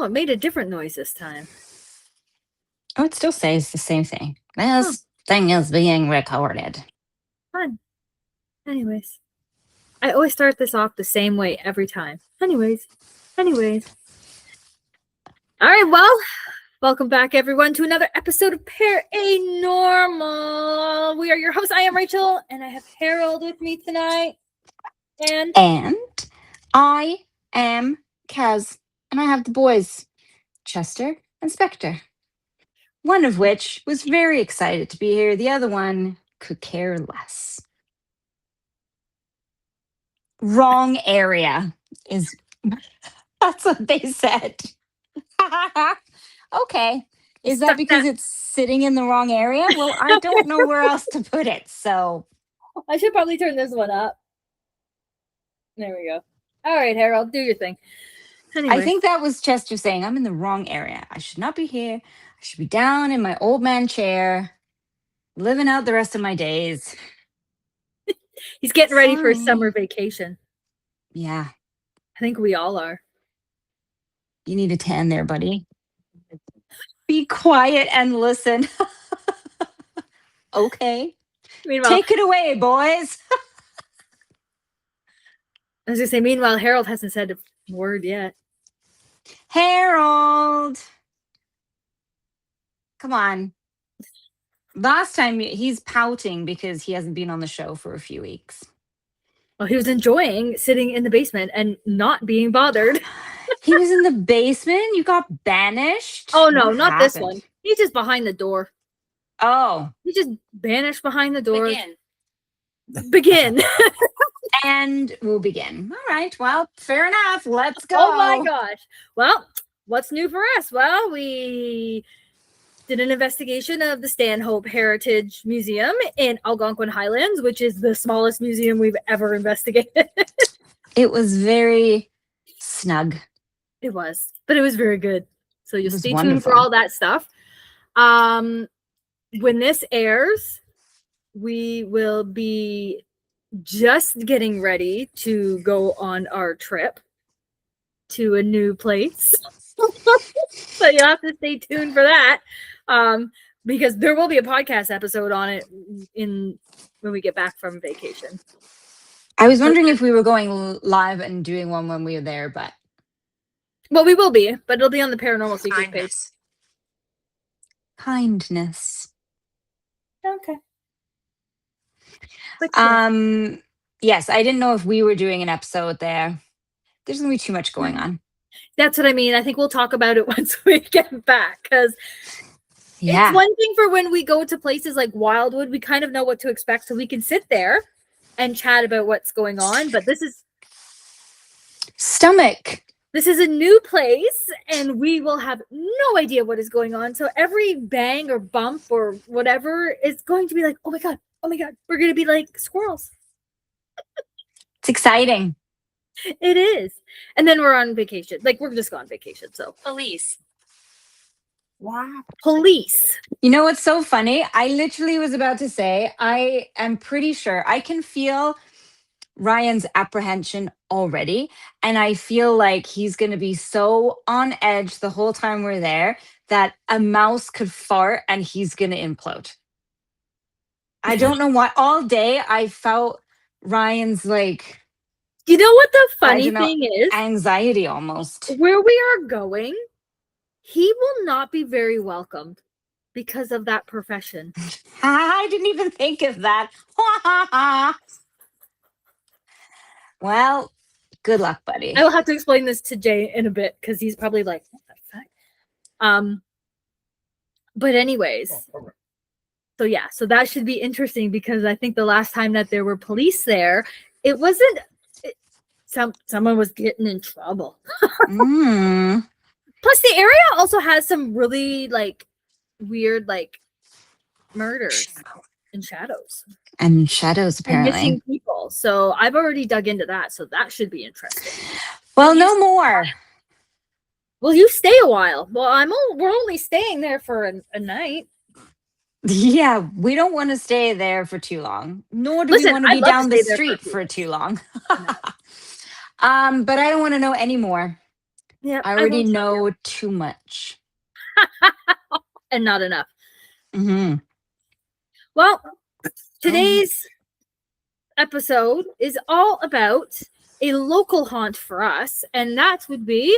it made a different noise this time. Oh, it still says the same thing. This thing is being recorded. Fun. Anyways. I always start this off the same way every time. Anyways. All right, well, welcome back, everyone, to another episode of Paranormal. We are your hosts. I am Rachel, and I have Harold with me tonight. And I am Kaz, and I have the boys, Chester and Spectre. One of which was very excited to be here. The other one could care less. Wrong area is... That's what they said. Okay. Is that because it's sitting in the wrong area? Well, I don't know where else to put it, so... I should probably turn this one up. There we go. All right, Harold, do your thing. Anyway. I think that was Chester saying, I'm in the wrong area. I should not be here. I should be down in my old man chair, living out the rest of my days. He's getting ready for his summer vacation. Yeah. I think we all are. You need a tan there, buddy. Be quiet and listen. Okay. Meanwhile, take it away, boys. I was going to say, meanwhile, Harold hasn't said a word yet. Harold! Come on. Last time, he's pouting because he hasn't been on the show for a few weeks. Well, he was enjoying sitting in the basement and not being bothered. He was in the basement? You got banished? Oh, no, what not happened? This one. He's just behind the door. Oh. He just banished behind the door. Begin. And we'll begin. All right. Well, fair enough. Let's go. Oh, my gosh. Well, what's new for us? Well, we did an investigation of the Stanhope Heritage Museum in Algonquin Highlands, which is the smallest museum we've ever investigated. It was very snug. It was, but it was very good. So you'll stay tuned for all that stuff. When this airs, we will be just getting ready to go on our trip to a new place. So you'll have to stay tuned for that. Because there will be a podcast episode on it when we get back from vacation. I was wondering if we were going live and doing one when we were there, but... Well, we will be, but it'll be on the Paranormal Seekers page. Kindness. Okay. Yes, I didn't know if we were doing an episode there. There's going to be too much going on. That's what I mean. I think we'll talk about it once we get back, because... Yeah. It's one thing for when we go to places like Wildwood, we kind of know what to expect, so we can sit there and chat about what's going on. But this is This is a new place, and we will have no idea what is going on. So every bang or bump or whatever is going to be like, oh my God, we're going to be like squirrels. It's exciting. It is. And then we're on vacation. Like, we're just on vacation, so. Police. Wow. Police. You know what's so funny? I literally was about to say, I am pretty sure I can feel Ryan's apprehension already. And I feel like he's going to be so on edge the whole time we're there that a mouse could fart and he's going to implode. I don't know why. All day I felt Ryan's like... You know what the funny thing is? Anxiety almost. Where we are going... He will not be very welcomed because of that profession. I didn't even think of that. Well, good luck, buddy. I will have to explain this to Jay in a bit because he's probably like, what the fuck? But anyways, so that should be interesting because I think the last time that there were police there, it wasn't. Someone was getting in trouble. Plus, the area also has some really, like, weird, like, murders and shadows. And shadows, apparently. And missing people. So I've already dug into that, so that should be interesting. Well, no more. Well, you stay a while. Well, we're only staying there for a night. Yeah, we don't want to stay there for too long. Nor do we want to be down the street for too long. But I don't want to know any more. Yeah, I already know too much. And not enough. Mm-hmm. Well, today's episode is all about a local haunt for us, and that would be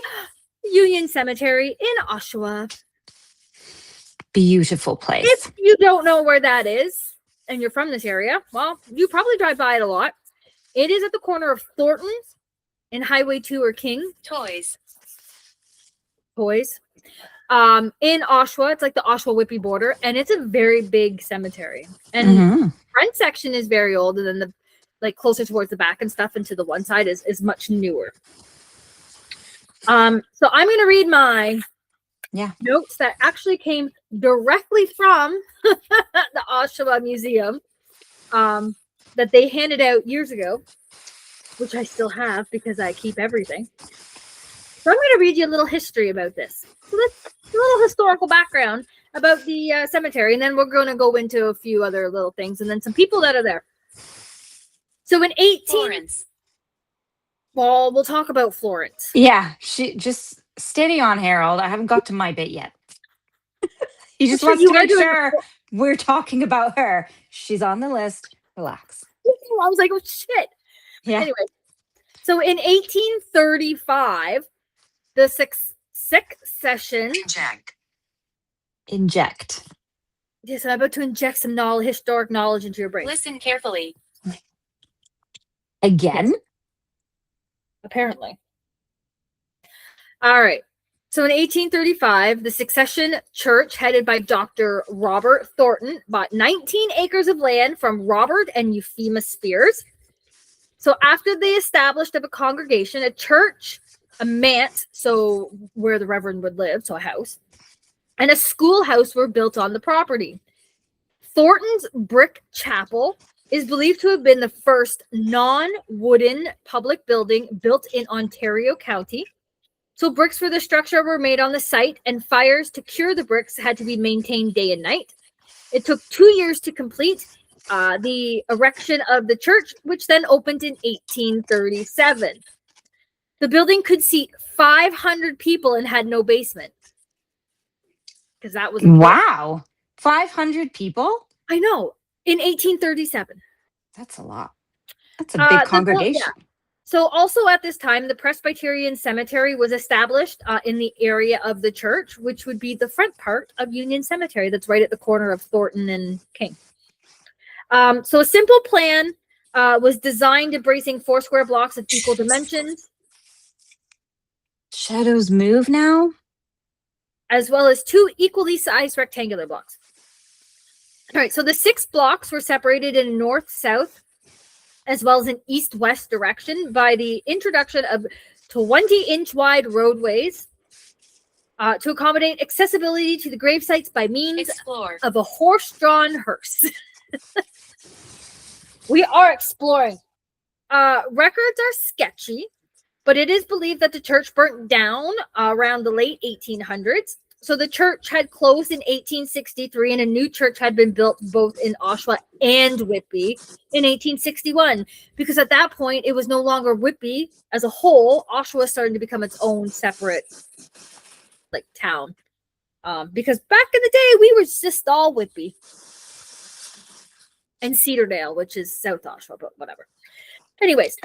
Union Cemetery in Oshawa. Beautiful place. If you don't know where that is and you're from this area, well, you probably drive by it a lot. It is at the corner of Thornton and Highway 2 or King. Toys. In Oshawa, it's like the Oshawa-Whitby border, and it's a very big cemetery. And the front section is very old, and then the closer towards the back and stuff, and to the one side is much newer. So I'm going to read my notes that actually came directly from the Oshawa Museum that they handed out years ago, which I still have because I keep everything. So I'm going to read you a little history about this. So that's a little historical background about the cemetery, and then we're going to go into a few other little things, and then some people that are there. So in Florence. Well, we'll talk about Florence. Yeah, she just steady on, Harold. I haven't got to my bit yet. He just wants to make sure we're talking about her. She's on the list. Relax. I was like, oh shit. Yeah. Anyway, so in 1835, the succession. Inject. Yes, I'm about to inject some historic knowledge into your brain. Listen carefully. Again? Yes. Apparently. All right. So in 1835, the Succession Church, headed by Dr. Robert Thornton, bought 19 acres of land from Robert and Euphemia Spears. So after they established a congregation, a church, a manse, so where the reverend would live, so a house, and a schoolhouse were built on the property. Thornton's brick chapel is believed to have been the first non-wooden public building built in Ontario County. So bricks for the structure were made on the site, and fires to cure the bricks had to be maintained day and night. It took 2 years to complete the erection of the church, which then opened in 1837. The building could seat 500 people and had no basement. Because that was wow. 500 people? I know. In 1837. That's a lot. That's a big congregation. Yeah. So also at this time, the Presbyterian Cemetery was established in the area of the church, which would be the front part of Union Cemetery. That's right at the corner of Thornton and King. So a simple plan was designed, embracing 4 square blocks of equal dimensions. Shadows move now? As well as 2 equally sized rectangular blocks. All right, so the 6 blocks were separated in north-south as well as an east-west direction by the introduction of 20-inch wide roadways to accommodate accessibility to the grave sites by means of a horse-drawn hearse. We are exploring. Records are sketchy, but it is believed that the church burnt down around the late 1800s. So the church had closed in 1863, and a new church had been built both in Oshawa and Whitby in 1861. Because at that point, it was no longer Whitby as a whole. Oshawa was starting to become its own separate, town. Because back in the day, we were just all Whitby and Cedardale, which is South Oshawa, but whatever. Anyways.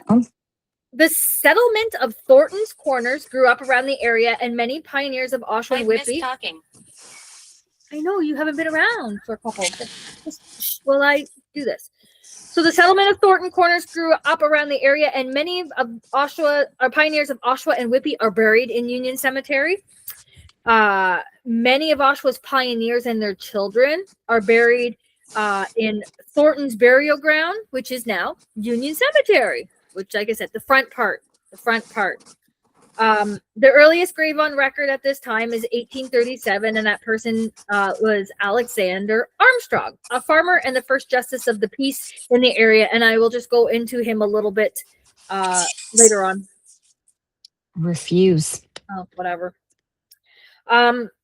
The settlement of Thornton's Corners grew up around the area, and many pioneers of Oshawa and Whitby. Talking. I know you haven't been around for a couple. Well, I do this. So the settlement of Thornton Corners grew up around the area, and many of Oshawa, or pioneers of Oshawa and Whitby, are buried in Union Cemetery. Many of Oshawa's pioneers and their children are buried in Thornton's burial ground, which is now Union Cemetery. Which, like I said, the front part. The earliest grave on record at this time is 1837, and that person was Alexander Armstrong, a farmer and the first justice of the peace in the area. And I will just go into him a little bit later on. Refuse. Oh, whatever.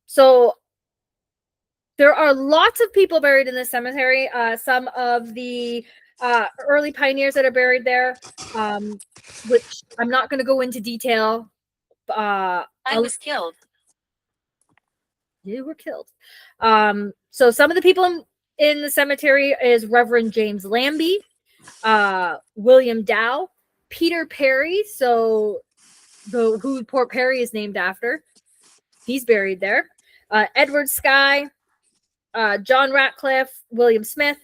So there are lots of people buried in this cemetery. Some of the early pioneers that are buried there, which I'm not going to go into detail I was killed. You were killed. So some of the people in the cemetery is Reverend James Lambie, William Dow, Peter Perry. So who Port Perry is named after, he's buried there. Edward Skye, John Ratcliffe, William Smith,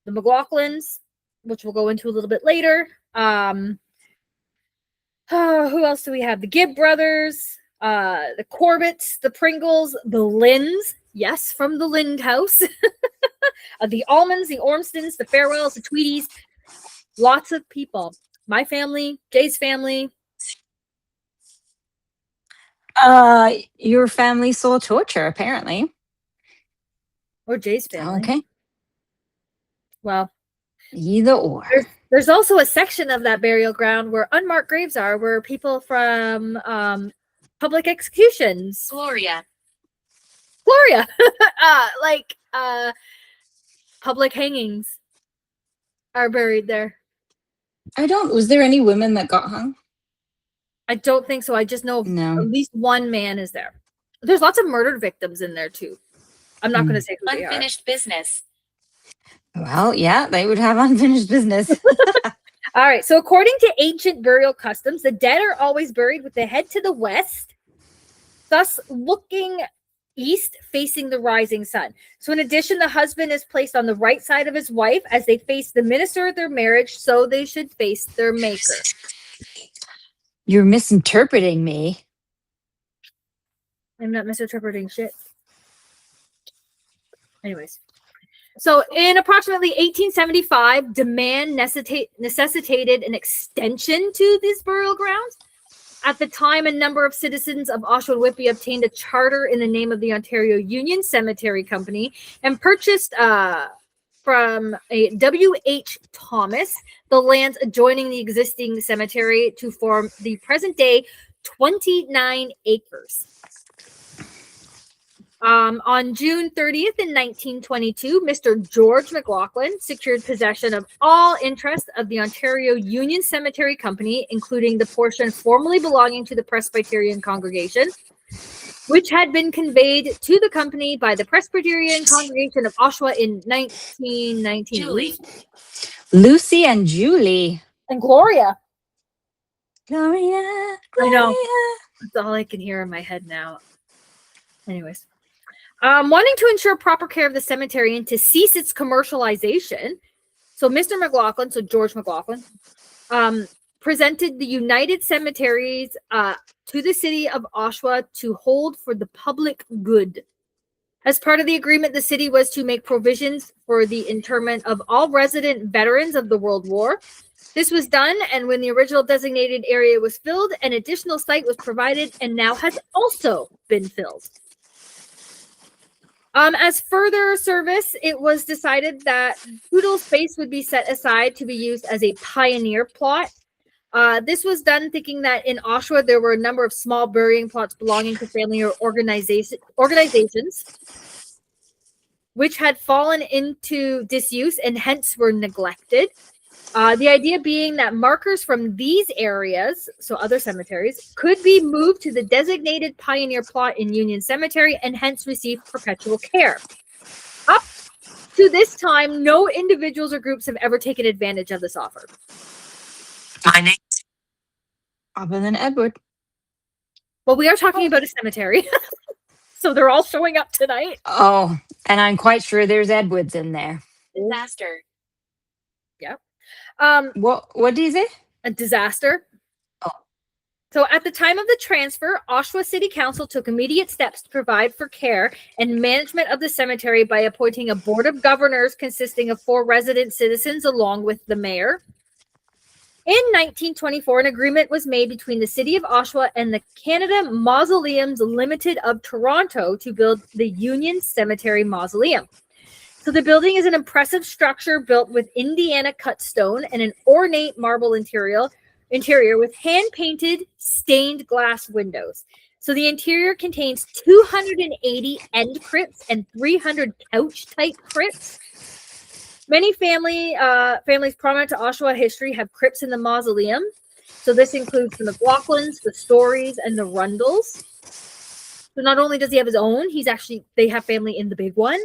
the McLaughlins, which we'll go into a little bit later. Who else do we have? The Gibb brothers, the Corbetts, the Pringles, the Lynds. Yes, from the Lind house. The Almonds, the Ormstons, the Farewells, the Tweedies. Lots of people. My family, Jay's family. Your family soul torture, apparently. Or Jay's family. Okay. Well, either or. There's also a section of that burial ground where unmarked graves are, where people from public executions. Gloria. Public hangings are buried there. Was there any women that got hung? I don't think so. I just know at least one man is there. There's lots of murdered victims in there too. I'm not going to say who they are. Unfinished business. Well, yeah, they would have unfinished business. All right. So according to ancient burial customs, the dead are always buried with the head to the west, thus looking east, facing the rising sun. So in addition, the husband is placed on the right side of his wife as they face the minister of their marriage, so they should face their maker. You're misinterpreting me. I'm not misinterpreting shit. Anyways. So in approximately 1875, demand necessitated an extension to these burial grounds. At the time, a number of citizens of Oshawa and Whitby obtained a charter in the name of the Ontario Union Cemetery Company and purchased from a W.H. Thomas the lands adjoining the existing cemetery to form the present-day 29 acres. On June 30th in 1922, Mr. George McLaughlin secured possession of all interest of the Ontario Union Cemetery Company, including the portion formerly belonging to the Presbyterian congregation, which had been conveyed to the company by the Presbyterian congregation of Oshawa in 1919. Julie. Lucy and Julie. And Gloria. Gloria. I know. That's all I can hear in my head now. Anyways. Wanting to ensure proper care of the cemetery and to cease its commercialization, so Mr. McLaughlin, so George McLaughlin, presented the United Cemeteries to the city of Oshawa to hold for the public good. As part of the agreement, the city was to make provisions for the interment of all resident veterans of the World War. This was done, and when the original designated area was filled, an additional site was provided and now has also been filled. As further service, it was decided that Poodle space would be set aside to be used as a pioneer plot. This was done thinking that in Oshawa, there were a number of small burying plots belonging to family or organizations, which had fallen into disuse and hence were neglected. The idea being that markers from these areas, so other cemeteries, could be moved to the designated pioneer plot in Union Cemetery and hence receive perpetual care. Up to this time, no individuals or groups have ever taken advantage of this offer. Other than Edward. Well, we are talking about a cemetery. So they're all showing up tonight. Oh, and I'm quite sure there's Edwards in there. Disaster. Yep. What do you say? A disaster. Oh. So at the time of the transfer, Oshawa City Council took immediate steps to provide for care and management of the cemetery by appointing a board of governors consisting of 4 resident citizens along with the mayor. In 1924, an agreement was made between the City of Oshawa and the Canada Mausoleums Limited of Toronto to build the Union Cemetery Mausoleum. So the building is an impressive structure built with Indiana cut stone and an ornate marble interior with hand-painted stained glass windows. So the interior contains 280 end crypts and 300 couch-type crypts. Many families prominent to Oshawa history have crypts in the mausoleum. So this includes the McLaughlins, the Stories, and the Rundles. So not only does he have his own, they have family in the big one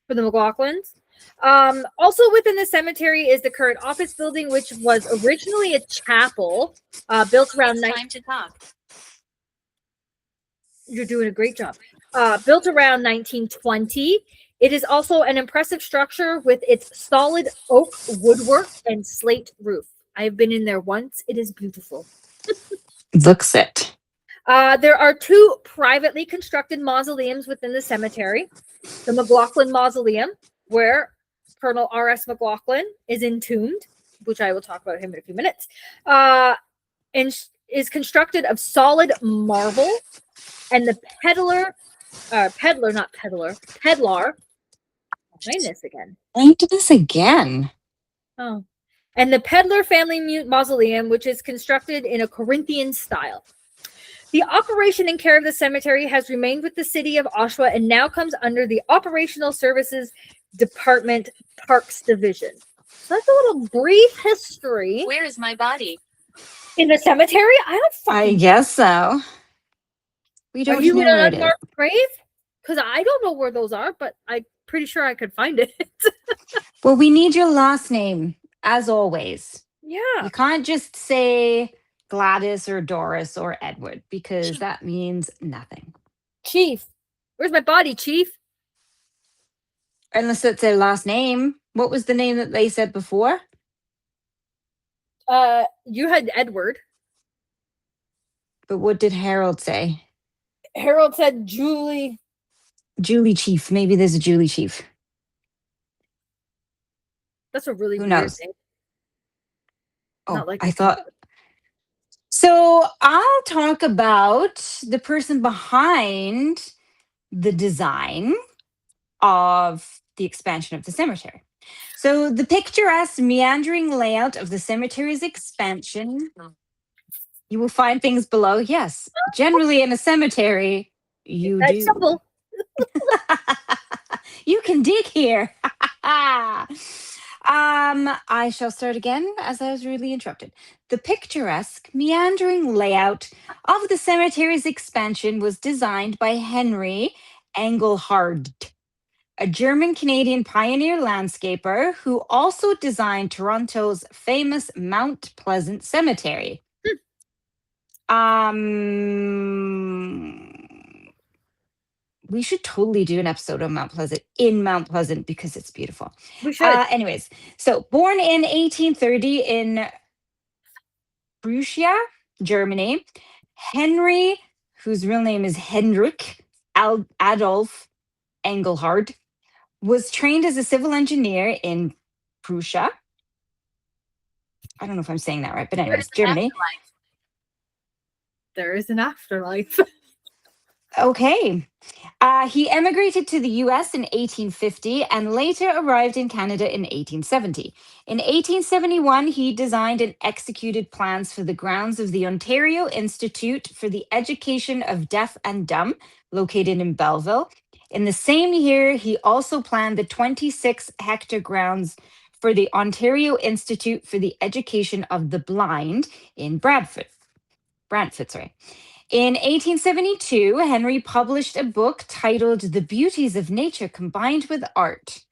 for the McLaughlins. Also within the cemetery is the current office building, which was originally a chapel built around. Time to talk. You're doing a great job. Built around 1920. It is also an impressive structure with its solid oak woodwork and slate roof. I have been in there once. It is beautiful. Looks it. There are 2 privately constructed mausoleums within the cemetery. The McLaughlin Mausoleum, where Colonel R.S. McLaughlin is entombed, which I will talk about him in a few minutes, and is constructed of solid marble. And the Pedlar. Trying this again. Ain't this again. Oh. And the Pedlar family mausoleum, which is constructed in a Corinthian style. The operation and care of the cemetery has remained with the city of Oshawa and now comes under the Operational Services Department Parks Division. So that's a little brief history. Where is my body? In the cemetery? I guess so. We don't Are you know in where an it is. unmarked grave? Because I don't know where those are, but I'm pretty sure I could find it. Well, we need your last name, as always. Yeah. You can't just say Gladys or Doris or Edward, because that means nothing. Chief. Where's my body, Chief? Unless it's their last name. What was the name that they said before? You had Edward. But what did Harold say? Harold said Julie. Julie Chief. Maybe there's a Julie Chief. That's a really Who weird knows? name. Oh, Not like I thought. So I'll talk about the person behind the design of the expansion of the cemetery. So the picturesque meandering layout of the cemetery's expansion, you will find things below. Yes, generally in a cemetery, you that do. shovel. You can dig here. I shall start again as I was rudely interrupted. The picturesque, meandering layout of the cemetery's expansion was designed by Henry Engelhard, a German-Canadian pioneer landscaper who also designed Toronto's famous Mount Pleasant Cemetery. We should totally do an episode on Mount Pleasant because it's beautiful. We should. Anyways, so born in 1830 in Prussia, Germany, Henry, whose real name is Hendrik Adolf Engelhard, was trained as a civil engineer in Prussia. I don't know if I'm saying that right, but anyways, Germany. There is an afterlife. Okay. He emigrated to the US in 1850 and later arrived in Canada in 1870. In 1871, he designed and executed plans for the grounds of the Ontario Institute for the Education of Deaf and Dumb, located in Belleville. In the same year, he also planned the 26-hectare grounds for the Ontario Institute for the Education of the Blind in Brantford. In 1872, Henry published a book titled The Beauties of Nature Combined with Art.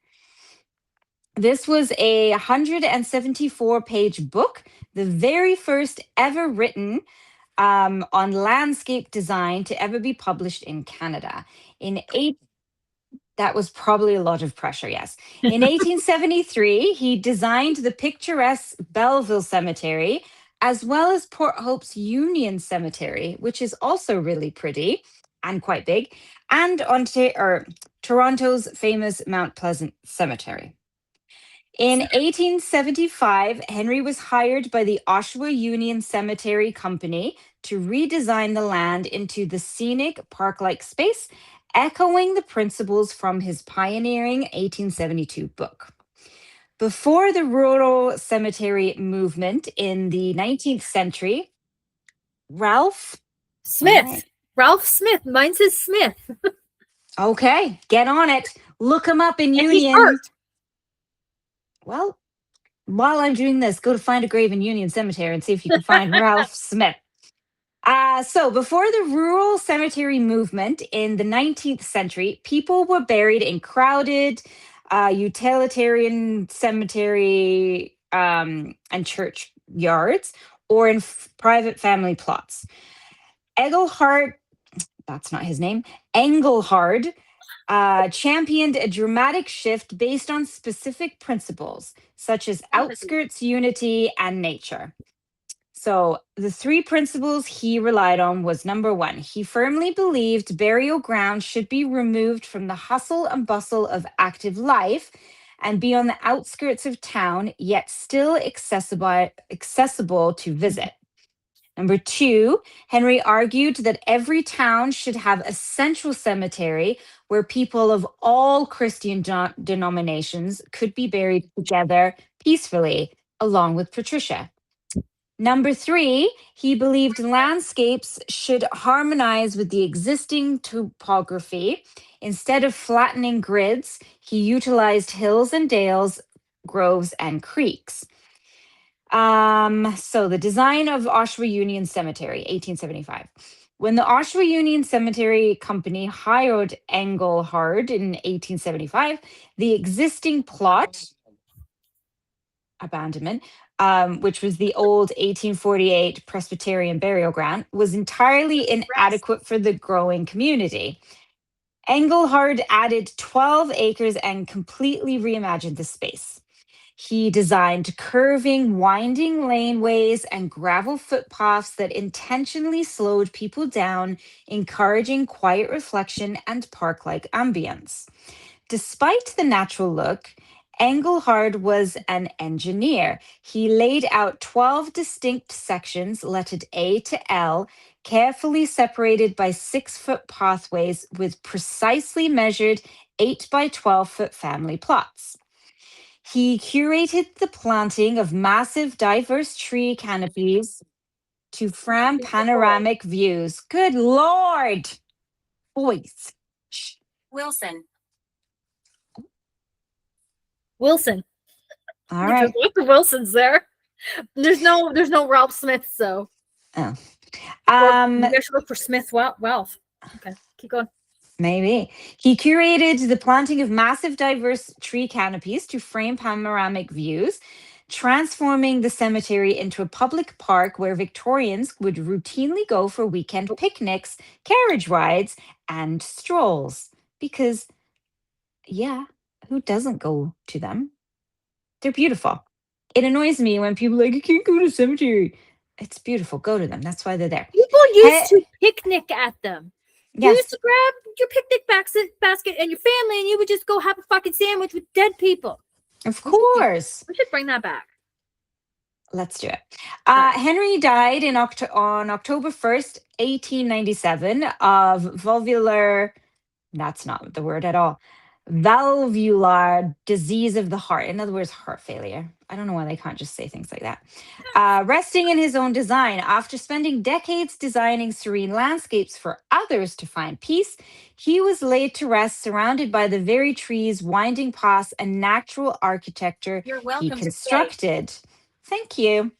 This was a 174-page book, the very first ever written on landscape design to ever be published in Canada. That was probably a lot of pressure, yes. In 1873, he designed the picturesque Belleville Cemetery, as well as Port Hope's Union Cemetery, which is also really pretty and quite big, and Toronto's famous Mount Pleasant Cemetery. In 1875, Henry was hired by the Oshawa Union Cemetery Company to redesign the land into the scenic park-like space, echoing the principles from his pioneering 1872 book. Before the rural cemetery movement in the 19th century, Ralph Smith. Right. Ralph Smith. Mine says Smith. Okay, get on it. Look him up in And he's Union. art. Well, while I'm doing this, go to find a grave in Union Cemetery and see if you can find Ralph Smith. So, before the rural cemetery movement in the 19th century, people were buried in crowded, utilitarian cemetery and church yards or in private family plots. Egelhard, that's not his name, Engelhard championed a dramatic shift based on specific principles, such as outskirts unity and nature. So the three principles he relied on was number one, he firmly believed burial ground should be removed from the hustle and bustle of active life and be on the outskirts of town, yet still accessible to visit. Number two, Henry argued that every town should have a central cemetery where people of all Christian denominations could be buried together peacefully, along with Patricia. Number three, he believed landscapes should harmonize with the existing topography. Instead of flattening grids, he utilized hills and dales, groves, and creeks. So the design of Oshawa Union Cemetery, 1875. When the Oshawa Union Cemetery Company hired Engelhard in 1875, the existing plot, abandonment, which was the old 1848 Presbyterian burial ground, was entirely inadequate for the growing community. Engelhard added 12 acres and completely reimagined the space. He designed curving, winding laneways and gravel footpaths that intentionally slowed people down, encouraging quiet reflection and park like ambience. Despite the natural look, Engelhard was an engineer. He laid out 12 distinct sections, lettered A to L, carefully separated by 6-foot pathways with precisely measured 8 by 12-foot family plots. He curated the planting of massive, diverse tree canopies to frame panoramic views. Good Lord! Boys. Shh. Wilson. All There's right. lots of Wilsons there. There's no Ralph Smith, so Oh. you guys should look for Smith Wealth. Okay, keep going. Maybe. He curated the planting of massive, diverse tree canopies to frame panoramic views, transforming the cemetery into a public park where Victorians would routinely go for weekend picnics, carriage rides, and strolls. Because, yeah, who doesn't go to them? They're beautiful. It annoys me when people are like, you can't go to a cemetery. It's beautiful. Go to them. That's why they're there. People used to picnic at them. You Yes, used to grab your picnic basket and your family, and you would just go have a fucking sandwich with dead people. of course. We should bring that back. Let's do it. Right. Henry died on October 1st, 1897 of valvular, that's not the word at all, valvular disease of the heart. In other words, heart failure. I don't know why they can't just say things like that. Resting in his own design. After spending decades designing serene landscapes for others to find peace, he was laid to rest surrounded by the very trees, winding paths, and natural architecture he constructed. Thank you.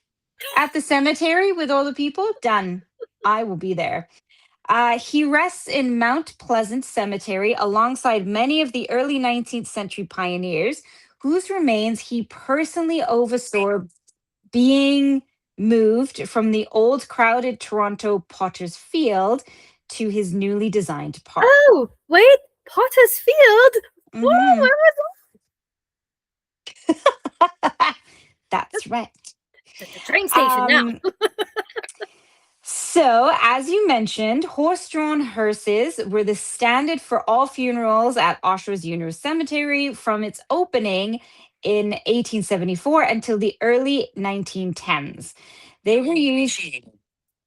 At the cemetery with all the people, done. I will be there. He rests in Mount Pleasant Cemetery alongside many of the early 19th century pioneers whose remains he personally oversaw being moved from the old crowded Toronto Potter's Field to his newly designed park. Oh, wait, Potter's Field? Mhm. Where was That's right. the train station now? So, as you mentioned, horse-drawn hearses were the standard for all funerals at Oshawa's Union Cemetery from its opening in 1874 until the early 1910s. They were used.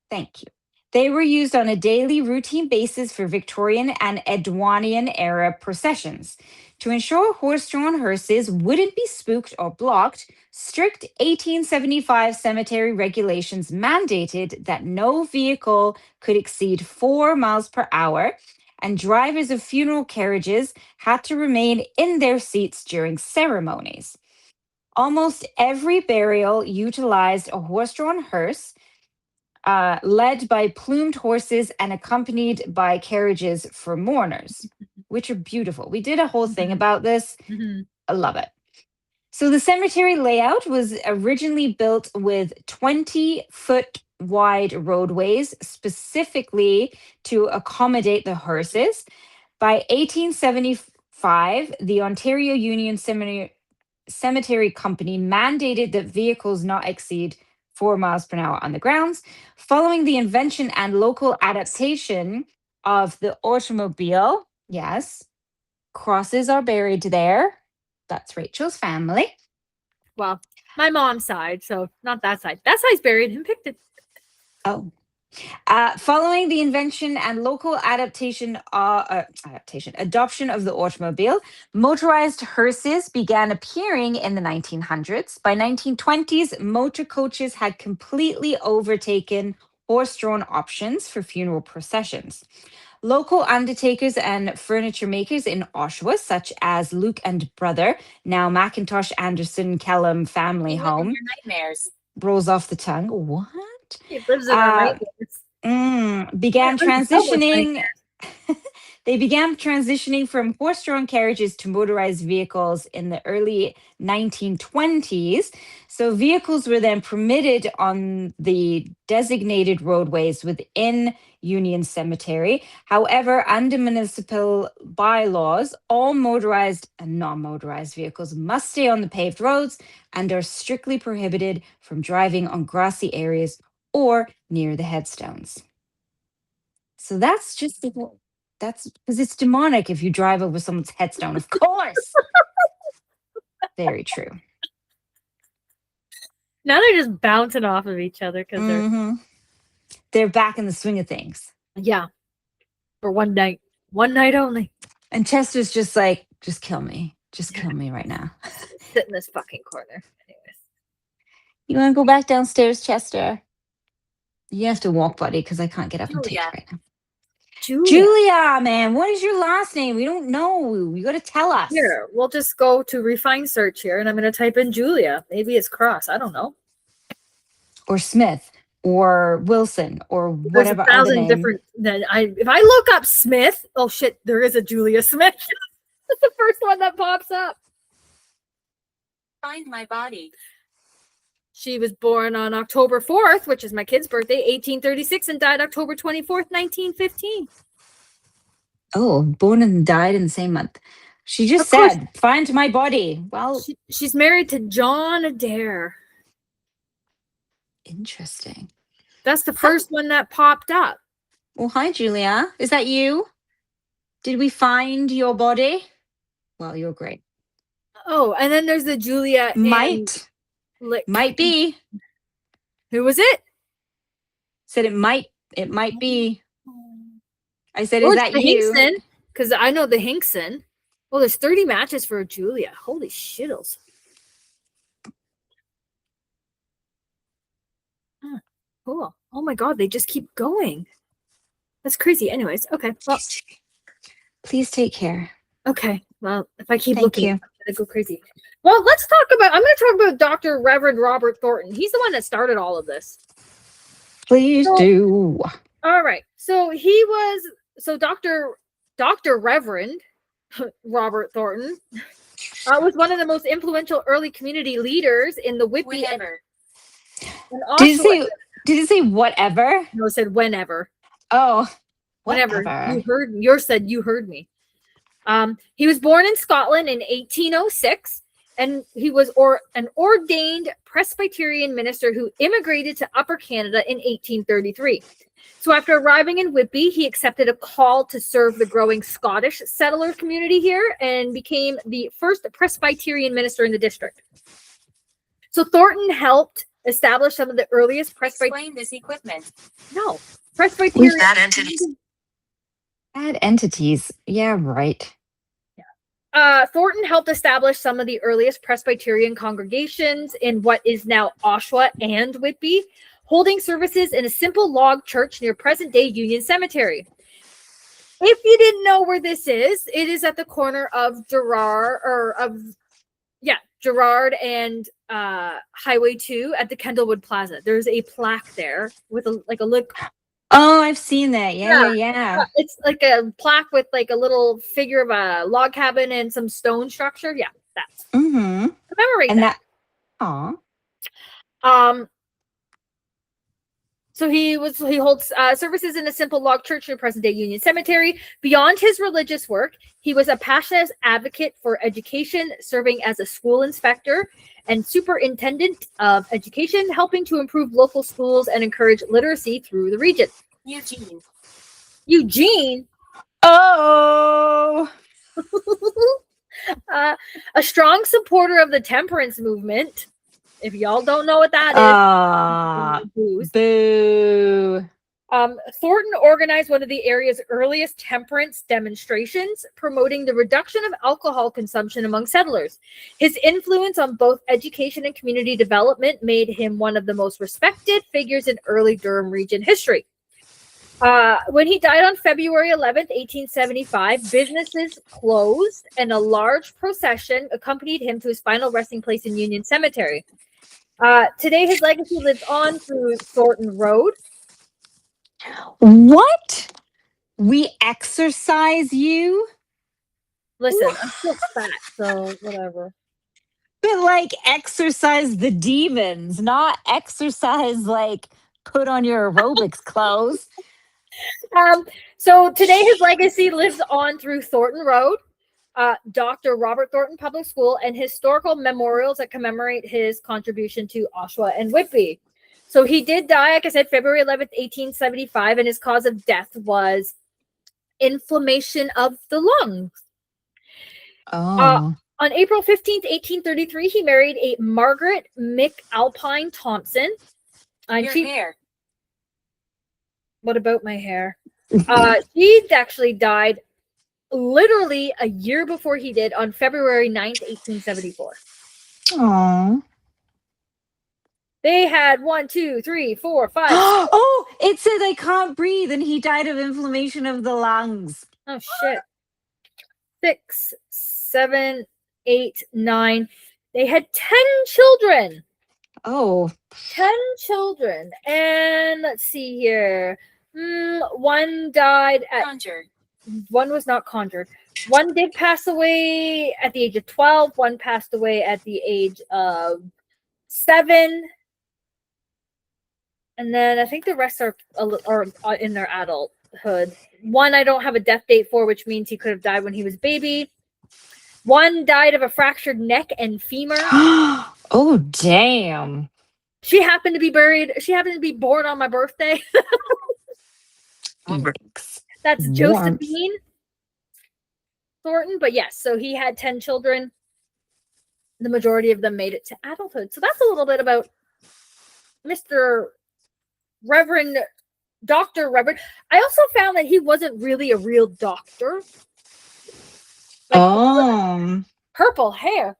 Thank you. They were used on a daily routine basis for Victorian and Edwardian era processions. To ensure horse-drawn hearses wouldn't be spooked or blocked, strict 1875 cemetery regulations mandated that no vehicle could exceed 4 miles per hour, and drivers of funeral carriages had to remain in their seats during ceremonies. Almost every burial utilized a horse-drawn hearse, led by plumed horses and accompanied by carriages for mourners, which are beautiful. We did a whole thing about this. I love it. So the cemetery layout was originally built with 20-foot wide roadways specifically to accommodate the hearses. By 1875, the Ontario Union Cemetery Company mandated that vehicles not exceed 4 miles per hour on the grounds. Following the invention and local adaptation of the automobile, yes, crosses are buried there. That's Rachel's family. Well, my mom's side, so not that side. That side's buried in Picton. Oh. Following the invention and local adoption of the automobile, motorized hearses began appearing in the 1900s. By 1920s, motor coaches had completely overtaken horse-drawn options for funeral processions. Local undertakers and furniture makers in Oshawa, such as Luke and Brother, now Macintosh Anderson Kellum family home, Your nightmares. rolls off the tongue. What? He lives in our nightmares. Began Yeah, lives in someone's transitioning. They began transitioning from horse-drawn carriages to motorized vehicles in the early 1920s. So vehicles were then permitted on the designated roadways within Union Cemetery. However, under municipal bylaws, all motorized and non-motorized vehicles must stay on the paved roads and are strictly prohibited from driving on grassy areas or near the headstones. So that's just that's because it's demonic if you drive over someone's headstone, of course. Very true. Now they're just bouncing off of each other because they're back in the swing of things. Yeah. For one night only. And Chester's just like, just kill me. Just kill me right now. Sit in this fucking corner. Anyways. You want to go back downstairs, Chester? You have to walk, buddy, because I can't get up and take it right now. Julia, man, what is your last name? We don't know. You got to tell us. Here, we'll just go to refine search here, and I'm going to type in Julia. Maybe it's cross. I don't know. Or Smith, or Wilson, or There's whatever. 1,000 different. If I look up Smith, oh shit, there is a Julia Smith. That's the first one that pops up. Find my body. She was born on October 4th, which is my kid's birthday, 1836, and died October 24th, 1915. Oh, born and died in the same month. She just said, find my body. Well, she's married to John Adair. Interesting. That's the first one that popped up. Well, hi, Julia. Is that you? Did we find your body? Well, you're great. Oh, and then there's the Julia. Might be. Who was it? Said it might be. I said, is that you? Because I know the Hinkson. Well, there's 30 matches for Julia. Holy shittles. Huh. Cool. Oh my God, they just keep going. That's crazy. Anyways, okay. Well, please take care. Okay. Well, if I keep Thank looking, you. I'm gonna go crazy. Well, let's talk about. I'm going to talk about Dr. Reverend Robert Thornton. He's the one that started all of this. Please do. All right. So he was. So Dr. Reverend Robert Thornton was one of the most influential early community leaders in the Whitby. Did it say whatever? No, it said whenever. Oh, whenever you heard. You heard me. He was born in Scotland in 1806, and he was an ordained Presbyterian minister who immigrated to Upper Canada in 1833. So after arriving in Whitby, he accepted a call to serve the growing Scottish settler community here and became the first Presbyterian minister in the district. So Thornton helped establish some of the earliest Explain this equipment. No. Presbyterian. Bad entities. Bad entities. Yeah, right. Thornton helped establish some of the earliest Presbyterian congregations in what is now Oshawa and Whitby, holding services in a simple log church near present-day Union Cemetery. If you didn't know where this is, it is at the corner of Gerard and Highway 2 at the Kendallwood Plaza. There's a plaque there with a look. Oh, I've seen that. Yeah. It's like a plaque with like a little figure of a log cabin and some stone structure. Yeah, that's commemorate And that. Aw. So he holds services in a simple log church near present-day Union Cemetery. Beyond his religious work, he was a passionate advocate for education, serving as a school inspector and superintendent of education, helping to improve local schools and encourage literacy through the region. Eugene. Oh. A strong supporter of the temperance movement. If y'all don't know what that is, boo. Thornton organized one of the area's earliest temperance demonstrations, promoting the reduction of alcohol consumption among settlers. His influence on both education and community development made him one of the most respected figures in early Durham region history. When he died on February 11th, 1875, businesses closed and a large procession accompanied him to his final resting place in Union Cemetery. Today, his legacy lives on through Thornton Road. What? We exercise you? Listen, I'm still fat, so whatever. But like exercise the demons, not exercise like put on your aerobics clothes. So today his legacy lives on through Thornton Road, Dr. Robert Thornton Public School, and historical memorials that commemorate his contribution to Oshawa and Whitby. So he did die, like I said, February 11th, 1875, and his cause of death was inflammation of the lungs. Oh. On April 15th, 1833, he married a Margaret McAlpine Thompson. Your hair. What about my hair? She actually died literally a year before he did on February 9th, 1874. Oh. They had 1, 2, 3, 4, 5. Oh, it said I can't breathe and he died of inflammation of the lungs. Oh, shit. 6, 7, 8, 9. They had 10 children. Oh. 10 children. And let's see here. One died at... Conjured. One was not conjured. One did pass away at the age of 12. One passed away at the age of 7. And then I think the rest are in their adulthood. One I don't have a death date for, which means he could have died when he was a baby. One died of a fractured neck and femur. Oh, damn. She happened to be born on my birthday. That's Josephine Thornton. But yes, so he had 10 children. The majority of them made it to adulthood. So that's a little bit about Mr. Reverend Dr. Reverend. I also found that he wasn't really a real doctor. Like, purple hair.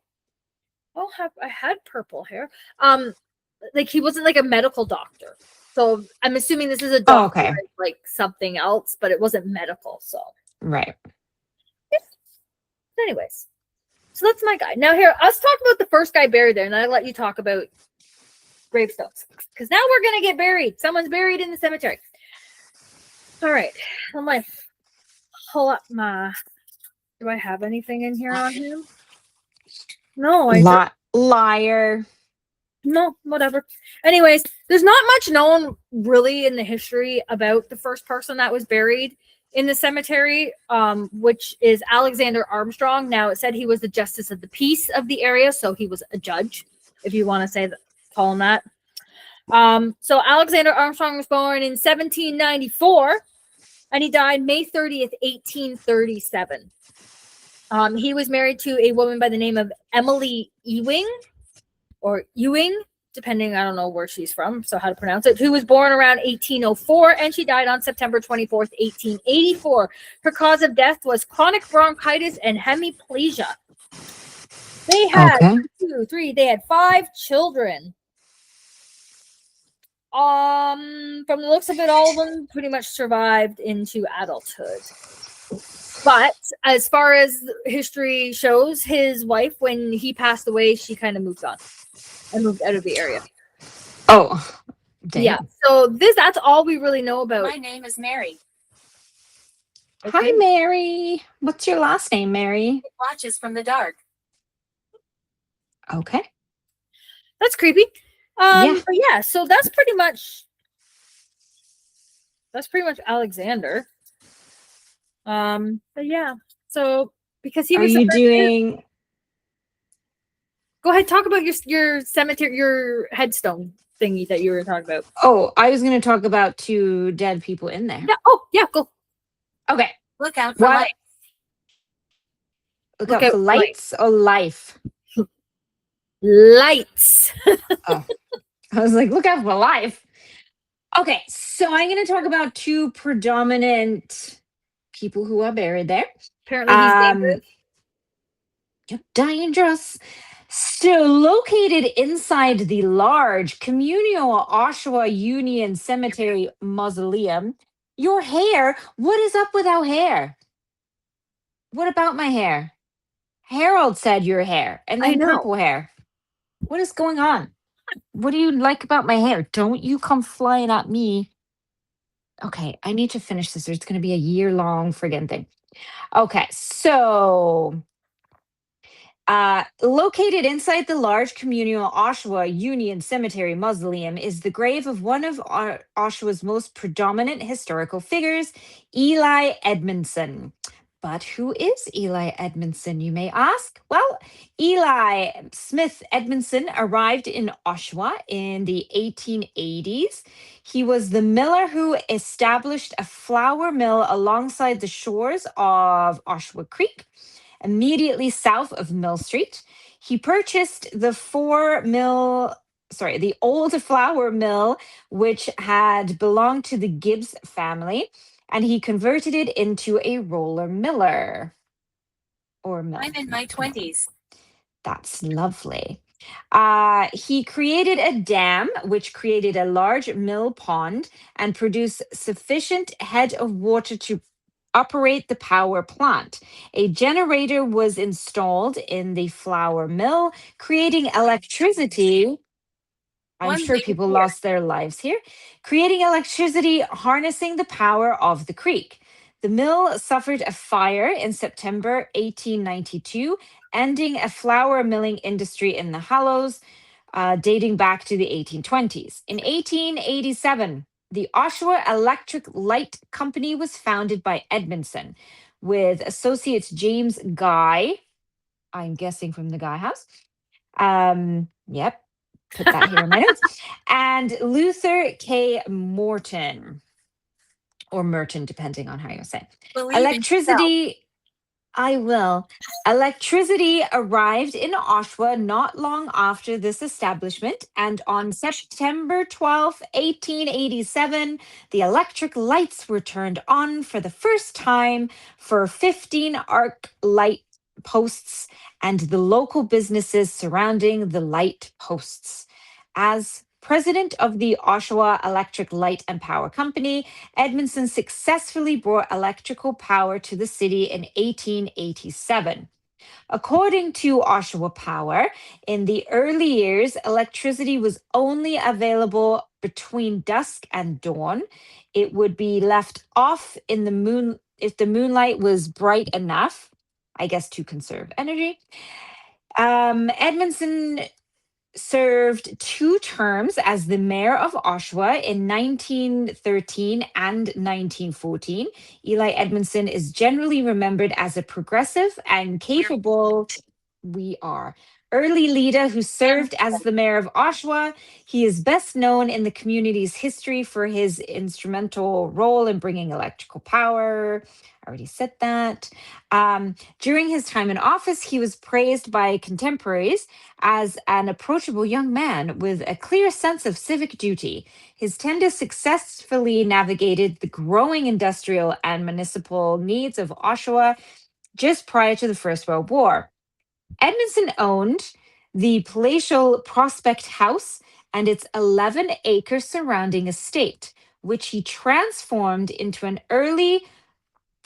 I had purple hair. Like he wasn't like a medical doctor. So I'm assuming this is a doctor, like something else, but it wasn't medical. So right. Yeah. Anyways, so that's my guy. Now here, let's talk about the first guy buried there, and I'll let you talk about gravestones because now we're gonna get buried. Someone's buried in the cemetery. All right, I'm like, pull up my. Do I have anything in here on him? No, I don't. Liar. No, whatever. Anyways, there's not much known really in the history about the first person that was buried in the cemetery, which is Alexander Armstrong. Now, it said he was the justice of the peace of the area, so he was a judge, if you want to say that, call him that. So Alexander Armstrong was born in 1794, and he died May 30th, 1837. He was married to a woman by the name of Emily Ewing, or Ewing, depending, I don't know where she's from, so how to pronounce it, who was born around 1804, and she died on September 24th, 1884. Her cause of death was chronic bronchitis and hemiplegia. They had 5 children. From the looks of it, all of them pretty much survived into adulthood. But as far as history shows, his wife, when he passed away, she kind of moved on and moved out of the area. Oh, Yeah. damn. So that's all we really know about. My name is Mary. Hi, Okay. Mary. What's your last name, Mary? It watches from the dark. Okay. That's creepy. Yeah. But yeah, so that's pretty much Alexander. But yeah, so because he Are was the you first, doing? go ahead, talk about your cemetery, your headstone thingy that you were talking about. Oh, I was going to talk about 2 dead people in there. Yeah. Oh, yeah. Go. Okay. Look out for What? light. Look Look out out for for light. lights or life? Lights. Oh, I was like, look out for life. Okay, so I'm going to talk about 2 predominant people who are buried there. Apparently, he's dangerous. Dangerous. So, located inside the large communal Oshawa Union Cemetery mausoleum, your hair. What is up with our hair? What about my hair? Harold said your hair, and I then know. purple hair. What is going on? What do you like about my hair? Don't you come flying at me. Okay, I need to finish this, or it's going to be a year-long friggin' thing. Okay, so located inside the large communal Oshawa Union Cemetery mausoleum is the grave of one of Oshawa's most predominant historical figures, Eli Edmondson. But who is Eli Edmondson, you may ask? Well, Eli Smith Edmondson arrived in Oshawa in the 1880s. He was the miller who established a flour mill alongside the shores of Oshawa Creek immediately south of Mill Street. He purchased the old flour mill, which had belonged to the Gibbs family, and he converted it into a roller miller or mill. I'm in my 20s. That's lovely. He created a dam, which created a large mill pond and produced sufficient head of water to operate the power plant. A generator was installed in the flour mill, creating electricity. I'm One sure lady people here. lost their lives here, creating electricity, harnessing the power of the creek. The mill suffered a fire in September 1892, ending a flour milling industry in the Hallows, dating back to the 1820s. In 1887, the Oshawa Electric Light Company was founded by Edmondson with associates James Guy, I'm guessing from the Guy House. Yep, put that here in my notes. And Luther K. Morton, or Merton, depending on how you say it. Believe in yourself. Electricity, I will. Electricity arrived in Oshawa not long after this establishment, and on September 12th, 1887, the electric lights were turned on for the first time for 15 arc light posts and the local businesses surrounding the light posts. As president of the Oshawa Electric Light and Power Company, Edmondson successfully brought electrical power to the city in 1887. According to Oshawa Power, in the early years, electricity was only available between dusk and dawn. It would be left off in the moon if the moonlight was bright enough, I guess, to conserve energy. Edmondson served 2 terms as the mayor of Oshawa in 1913 and 1914. Eli Edmondson is generally remembered as a progressive and capable, we are, early leader who served as the mayor of Oshawa. He is best known in the community's history for his instrumental role in bringing electrical power. I already said that. During his time in office, he was praised by contemporaries as an approachable young man with a clear sense of civic duty. His tenure successfully navigated the growing industrial and municipal needs of Oshawa just prior to the First World War. Edmondson owned the palatial Prospect House and its 11-acre surrounding estate, which he transformed into an early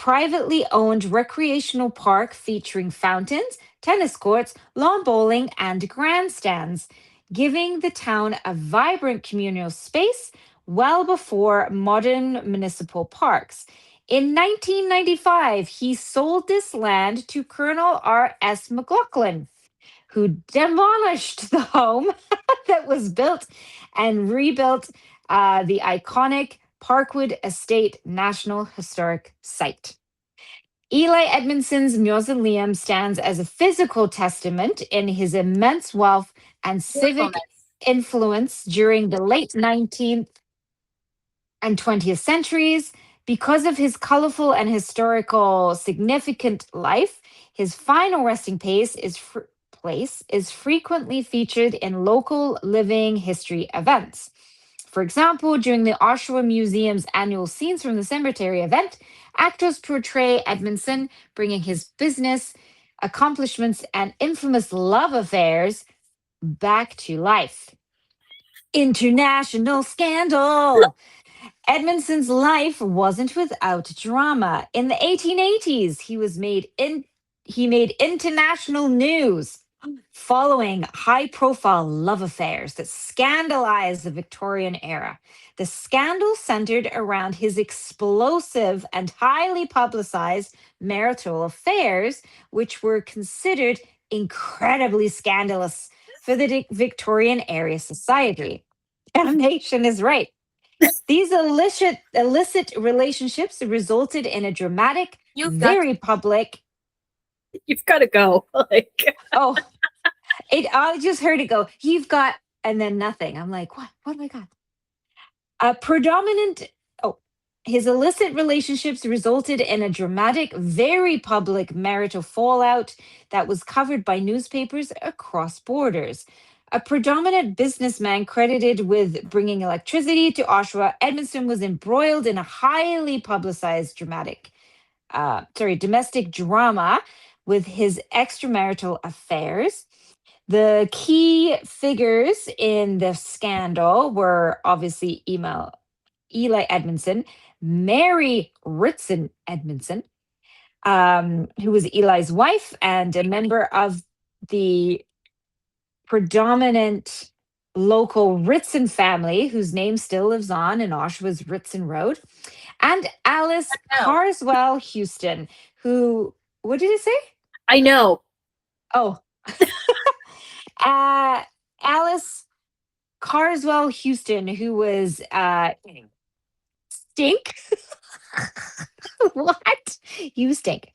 privately owned recreational park featuring fountains, tennis courts, lawn bowling, and grandstands, giving the town a vibrant communal space well before modern municipal parks. In 1995, he sold this land to Colonel R.S. McLaughlin, who demolished the home that was built and rebuilt the iconic Parkwood Estate National Historic Site. Eli Edmondson's mausoleum stands as a physical testament in his immense wealth and civic influence during the late 19th and 20th centuries. Because of his colorful and historical significant life, his final resting place is frequently featured in local living history events. For example, during the Oshawa Museum's annual Scenes from the Cemetery event, actors portray Edmondson bringing his business, accomplishments, and infamous love affairs back to life. International scandal. Edmondson's life wasn't without drama. In the 1880s, he made international news following high-profile love affairs that scandalized the Victorian era. The scandal centered around his explosive and highly publicized marital affairs, which were considered incredibly scandalous for the Victorian era society. Damnation is right. These illicit relationships resulted in a dramatic, very public. You've got to go. Like, oh, I just heard it go. You've got, and then nothing. I'm like, what? What do I got? A predominant. Oh, his illicit relationships resulted in a dramatic, very public marital fallout that was covered by newspapers across borders. A predominant businessman credited with bringing electricity to Oshawa, Edmondson was embroiled in a highly publicized domestic drama with his extramarital affairs. The key figures in the scandal were obviously Eli Edmondson, Mary Ritson Edmondson, who was Eli's wife and a member of the predominant local Ritson family, whose name still lives on in Oshawa's Ritson Road, and Alice Carswell Houston, who, what did it say? I know. Oh, Alice Carswell Houston, who was Stink. What? You stink.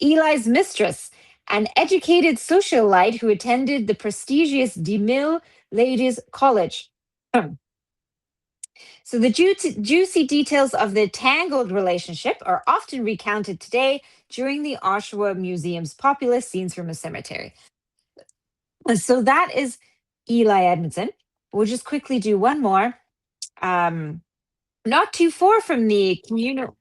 Eli's mistress, an educated socialite who attended the prestigious DeMille Ladies College. So the juicy details of the tangled relationship are often recounted today during the Oshawa Museum's popular Scenes from a Cemetery. So that is Eli Edmondson. We'll just quickly do one more. Not too far from the communal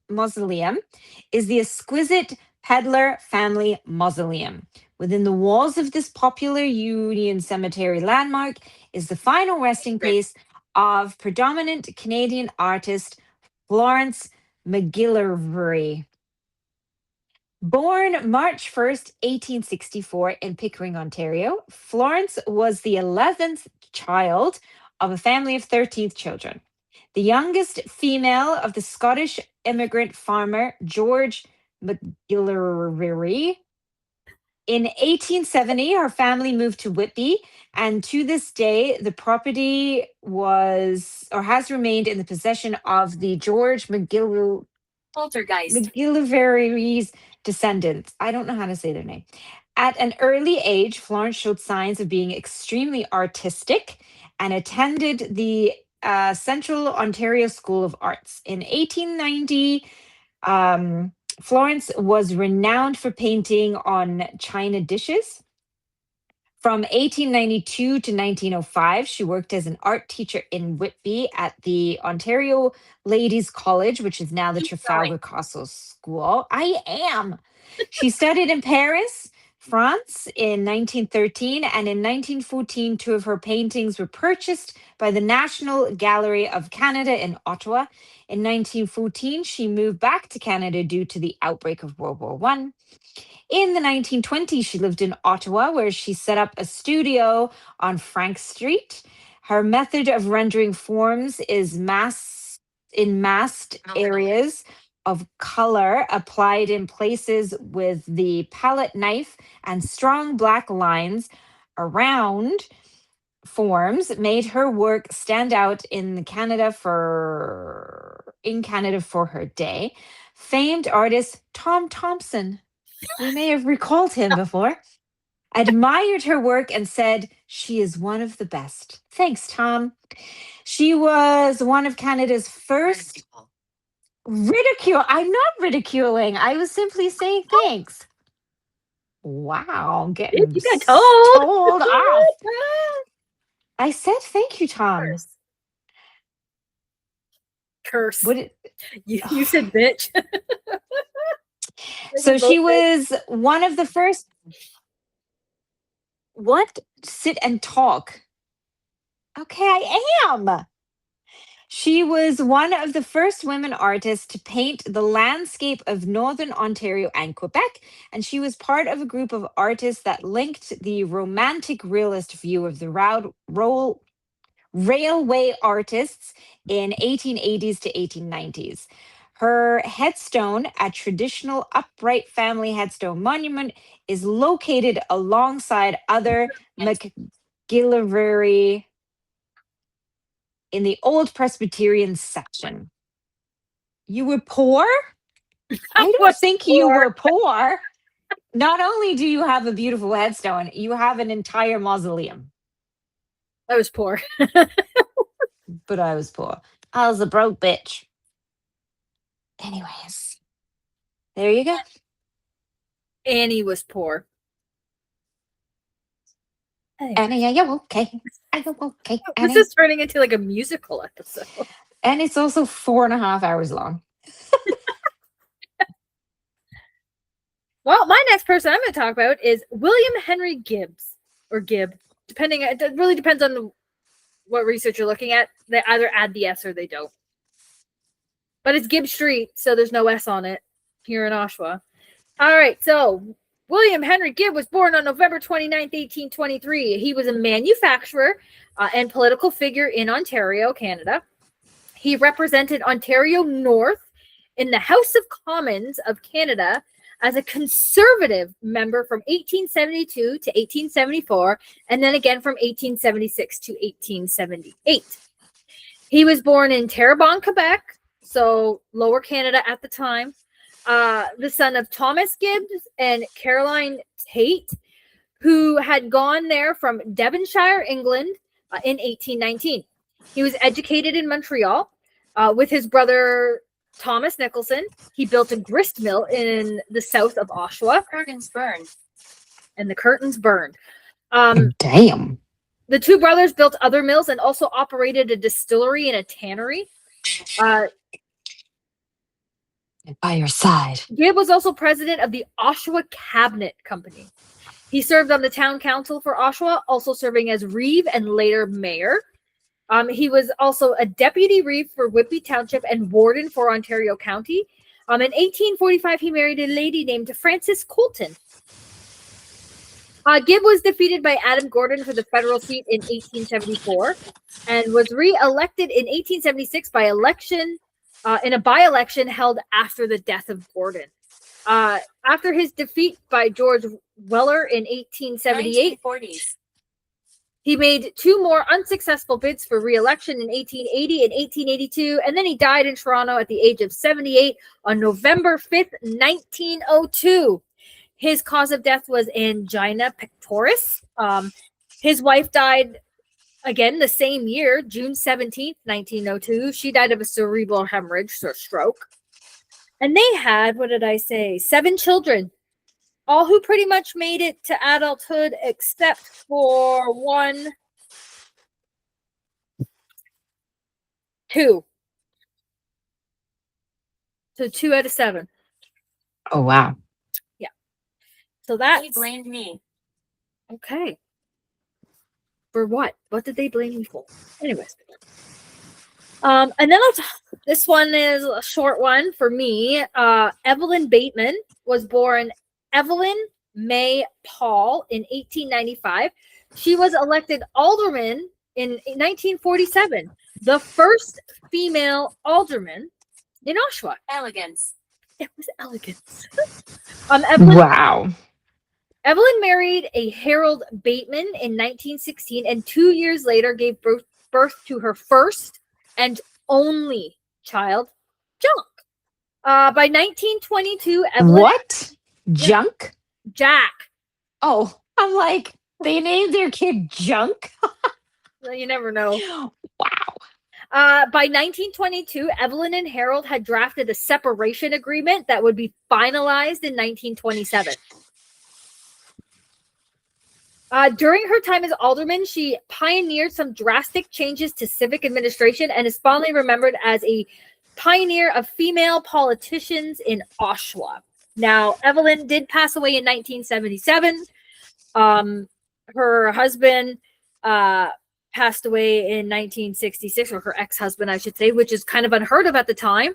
mausoleum is the exquisite Pedlar family mausoleum. Within the walls of this popular Union Cemetery landmark is the final resting place of predominant Canadian artist Florence McGillivray. Born March 1st, 1864 in Pickering, Ontario, Florence was the 11th child of a family of 13 children. The youngest female of the Scottish immigrant farmer George McGillivray. In 1870, her family moved to Whitby, and to this day, the property was or has remained in the possession of the George McGillivray's descendants. I don't know how to say their name. At an early age, Florence showed signs of being extremely artistic and attended the Central Ontario School of Arts. In 1890, Florence was renowned for painting on china dishes. From 1892 to 1905, she worked as an art teacher in Whitby at the Ontario Ladies College, which is now the Trafalgar Castle School. I am. She studied in Paris France in 1913, and in 1914, two of her paintings were purchased by the National Gallery of Canada in Ottawa. In 1914, she moved back to Canada due to the outbreak of World War One. In the 1920s, she lived in Ottawa, where she set up a studio on Frank Street. Her method of rendering forms is masked areas of color applied in places with the palette knife, and strong black lines around forms made her work stand out in Canada for her day. Famed artist Tom Thompson, we may have recalled him before, admired her work and said she is one of the best. Thanks, Tom. She was one of Canada's first ridicule. I'm not ridiculing. I was simply saying thanks. Wow, getting You got told. told off. I said thank you, Tom. Curse. What did, You said bitch. so she was one of the first. What? Sit and talk. Okay, I am. She was one of the first women artists to paint the landscape of Northern Ontario and Quebec, and she was part of a group of artists that linked the romantic realist view of the railway artists in 1880s to 1890s. Her headstone, a traditional upright family headstone monument, is located alongside other McGillivray in the old Presbyterian section. You were poor? I don't think you were poor. Not only do you have a beautiful headstone, you have an entire mausoleum. I was poor. But I was poor. I was a broke bitch. Anyways, there you go. Annie was poor. Annie, are you okay? Are you okay, Annie? This is turning into like a musical episode. And it's also 4.5 hours long. Well, my next person I'm going to talk about is William Henry Gibbs, or Gibb, depending. It really depends on what research you're looking at. They either add the S or they don't. But it's Gibb Street, so there's no S on it here in Oshawa. All right, so William Henry Gibb was born on November 29th, 1823. He was a manufacturer and political figure in Ontario, Canada. He represented Ontario North in the House of Commons of Canada as a conservative member from 1872 to 1874, and then again from 1876 to 1878. He was born in Terrebonne, Quebec, so Lower Canada at the time, the son of Thomas Gibbs and Caroline Tate, who had gone there from Devonshire, England, in 1819. He was educated in Montreal with his brother Thomas Nicholson. He built a grist mill in the south of Oshawa. Curtains burned. And the curtains burned. Damn. The two brothers built other mills and also operated a distillery and a tannery. By your side. Gibb was also president of the Oshawa Cabinet Company. He served on the town council for Oshawa, also serving as reeve and later mayor. He was also a deputy reeve for Whitby Township and warden for Ontario County. In 1845, he married a lady named Frances Colton. Gibb was defeated by Adam Gordon for the federal seat in 1874 and was re-elected in 1876 by election in a by-election held after the death of Gordon. After his defeat by George Weller in 1878, 1940s. he made two more unsuccessful bids for re-election in 1880 and 1882, and then he died in Toronto at the age of 78 on November 5th, 1902. His cause of death was angina pectoris. His wife died again the same year, June 17th, 1902. She died of a cerebral hemorrhage or stroke. And they had, 7 children, all who pretty much made it to adulthood except for 2. So 2 out of 7. Oh, wow. Yeah. So that He blamed me. okay. For what? What did they blame me for? Anyways. And then this one is a short one for me. Evelyn Bateman was born Evelyn May Paul in 1895. She was elected alderman in 1947, the first female alderman in Oshawa. Elegance. It was elegance. Evelyn, Wow. Evelyn married a Harold Bateman in 1916, and 2 years later gave birth to her first and only child, Junk. By 1922, Evelyn. What? Junk? Jack. Oh, I'm like, they named their kid Junk? Well, you never know. Wow. By 1922, Evelyn and Harold had drafted a separation agreement that would be finalized in 1927. During her time as alderman, she pioneered some drastic changes to civic administration and is fondly remembered as a pioneer of female politicians in Oshawa. Now, Evelyn did pass away in 1977. Her husband passed away in 1966, or her ex-husband, I should say, which is kind of unheard of at the time.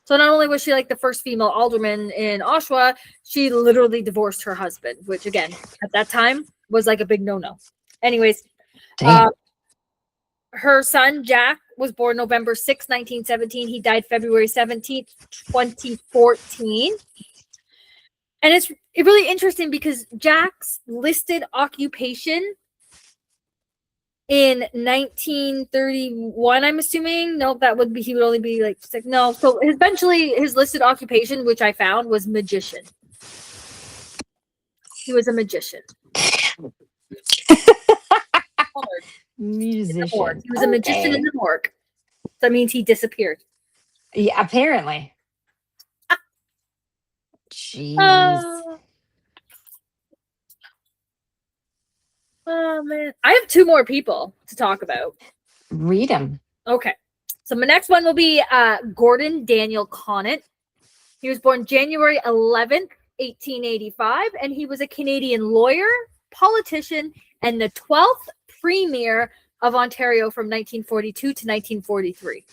So not only was she like the first female alderman in Oshawa, she literally divorced her husband, which again, at that time was like a big no-no. Anyways, her son, Jack, was born November 6, 1917. He died February 17th, 2014. And it's really interesting because Jack's listed occupation in 1931, I'm assuming. No, that would be, he would only be like, no. So eventually his listed occupation, which I found, was magician. He was a magician. Musician. He was a magician in the morgue. That means he disappeared. Yeah, apparently. Jeez. Oh man, I have two more people to talk about. Read them. Okay, so my next one will be Gordon Daniel Conant. He was born January 11th, 1885, and he was a Canadian lawyer, politician, and the 12th Premier of Ontario from 1942 to 1943.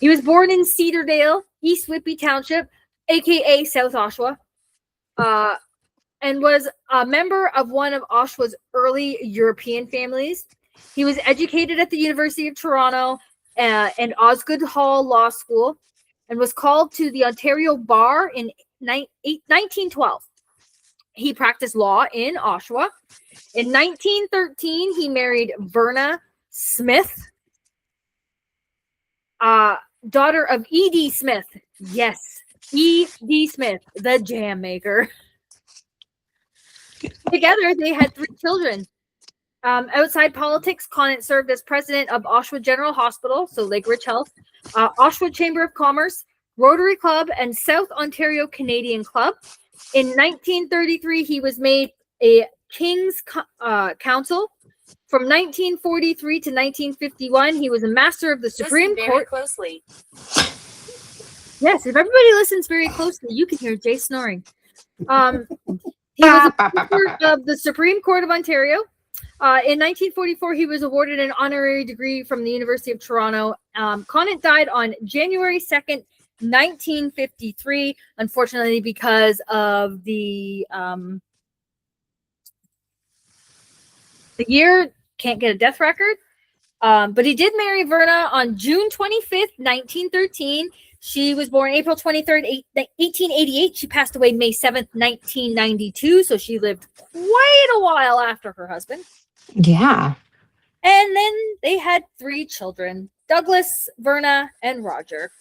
He was born in Cedardale, East Whitby Township, aka South Oshawa, and was a member of one of Oshawa's early European families. He was educated at the University of Toronto and Osgoode Hall Law School, and was called to the Ontario Bar in 1912. He practiced law in Oshawa. In 1913, he married Verna Smith, daughter of E.D. Smith. Yes, E.D. Smith, the jam maker. Together, they had 3 children. Outside politics, Conant served as president of Oshawa General Hospital, so Lake Ridge Health, Oshawa Chamber of Commerce, Rotary Club, and South Ontario Canadian Club. In 1933, he was made a King's Counsel. From 1943 to 1951, he was a master of the Supreme Court. Closely. Yes, if everybody listens very closely, you can hear Jay snoring. He was a member of the Supreme Court of Ontario. In 1944, he was awarded an honorary degree from the University of Toronto. Conant died on January 2nd, 1953, unfortunately, because of the year, can't get a death record. But he did marry Verna on June 25th, 1913. She was born April 23rd, 1888. She passed away May 7th, 1992. So she lived quite a while after her husband. Yeah. And then they had 3 children, Douglas, Verna, and Roger,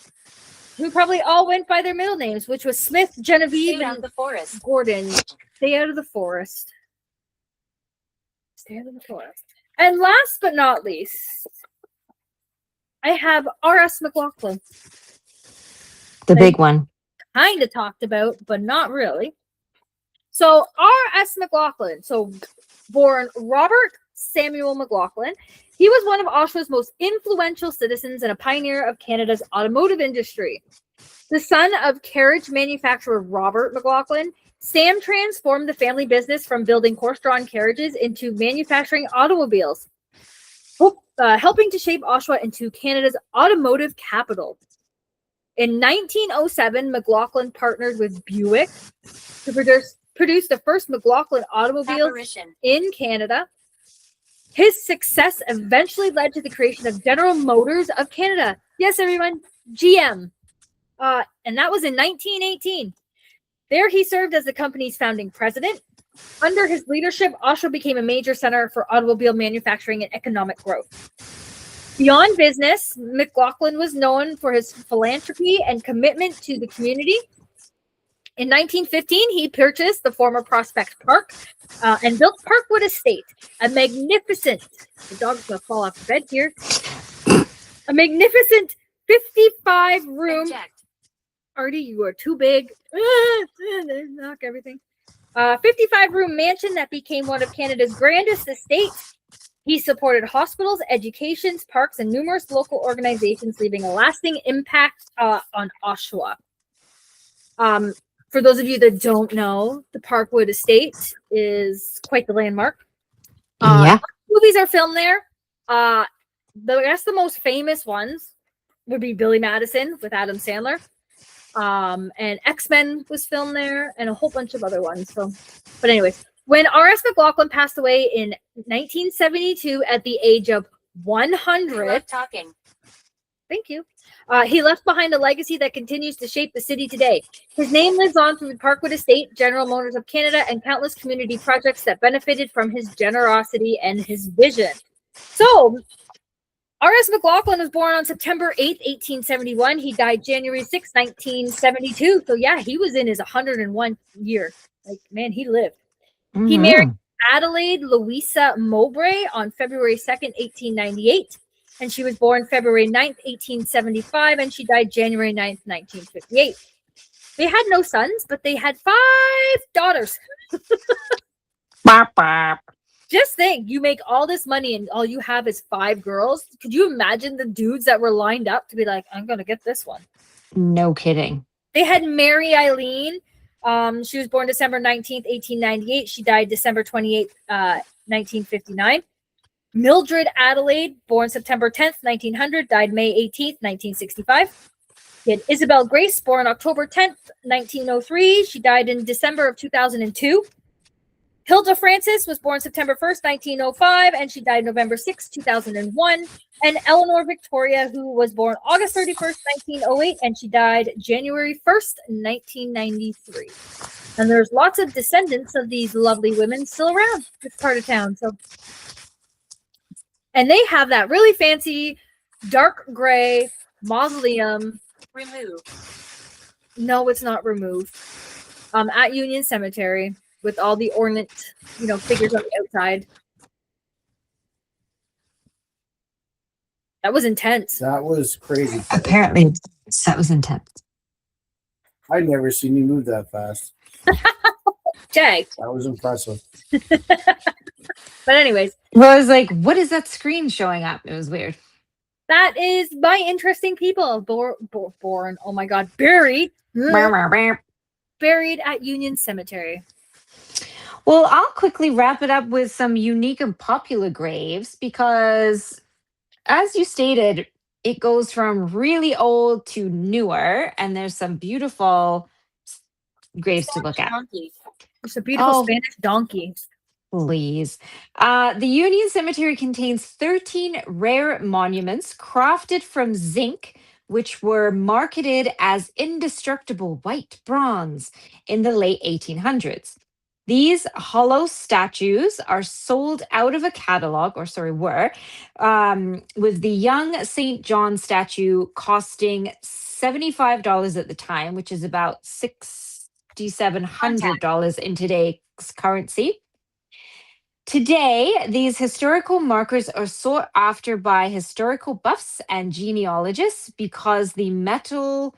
who probably all went by their middle names, which was Smith, Genevieve, and the forest. Gordon. Stay out of the forest. Stay out of the forest. And last but not least, I have R.S. McLaughlin. The big one. Kind of talked about, but not really. So R.S. McLaughlin, so born Robert Samuel McLaughlin, he was one of Oshawa's most influential citizens and a pioneer of Canada's automotive industry. The son of carriage manufacturer Robert McLaughlin, Sam transformed the family business from building horse-drawn carriages into manufacturing automobiles, helping to shape Oshawa into Canada's automotive capital. In 1907, McLaughlin partnered with Buick to produce the first McLaughlin automobiles Apparition. in Canada. His success eventually led to the creation of General Motors of Canada. Yes, everyone, GM. And that was in 1918. There he served as the company's founding president. Under his leadership, Oshawa became a major center for automobile manufacturing and economic growth. Beyond business, McLaughlin was known for his philanthropy and commitment to the community. In 1915, he purchased the former Prospect Park and built Parkwood Estate, a magnificent, the dog's going to fall off the bed here, a magnificent 55-room, Artie, you are too big, knock everything, 55-room mansion that became one of Canada's grandest estates. He supported hospitals, educations, parks, and numerous local organizations, leaving a lasting impact on Oshawa. For those of you that don't know, the Parkwood Estate is quite the landmark. Movies are filmed there. I guess the most famous ones would be Billy Madison with Adam Sandler. And X-Men was filmed there, and a whole bunch of other ones. So, but anyways, when R.S. McLaughlin passed away in 1972 at the age of 100, thank you. He left behind a legacy that continues to shape the city today. His name lives on through the Parkwood Estate, General Motors of Canada, and countless community projects that benefited from his generosity and his vision. So, R.S. McLaughlin was born on September 8th, 1871. He died January 6th, 1972. So, yeah, he was in his 101 year. Like, man, he lived. Mm-hmm. He married Adelaide Louisa Mowbray on February 2nd, 1898. And she was born February 9th, 1875, and she died January 9th, 1958. They had no sons, but they had 5 daughters. Just think, you make all this money and all you have is 5 girls. Could you imagine the dudes that were lined up to be like, I'm going to get this one? No kidding. They had Mary Eileen. She was born December 19th, 1898. She died December 28th, 1959. Mildred Adelaide, born September 10th, 1900, died May 18th, 1965. He had Isabel Grace, born October 10th, 1903. She died in December of 2002. Hilda Francis was born September 1st, 1905, and she died November 6th, 2001. And Eleanor Victoria, who was born August 31st, 1908, and she died January 1st, 1993. And there's lots of descendants of these lovely women still around this part of town. So, and they have that really fancy dark gray mausoleum. Removed. No, it's not removed. At Union Cemetery with all the ornate, figures on the outside. That was intense. That was crazy. Apparently, that was intense. I'd never seen you move that fast. Jay. That was impressive. But anyways. Well, I was like, what is that screen showing up? It was weird. That is my interesting people. Born, oh my God, buried. Buried at Union Cemetery. Well, I'll quickly wrap it up with some unique and popular graves because, as you stated, it goes from really old to newer, and there's some beautiful graves to look at. It's a beautiful Spanish donkey. Please. The Union Cemetery contains 13 rare monuments crafted from zinc, which were marketed as indestructible white bronze in the late 1800s. These hollow statues are sold out of a catalog, with the young St. John statue costing $75 at the time, which is about $6,700 in today's currency. Today, these historical markers are sought after by historical buffs and genealogists because the metal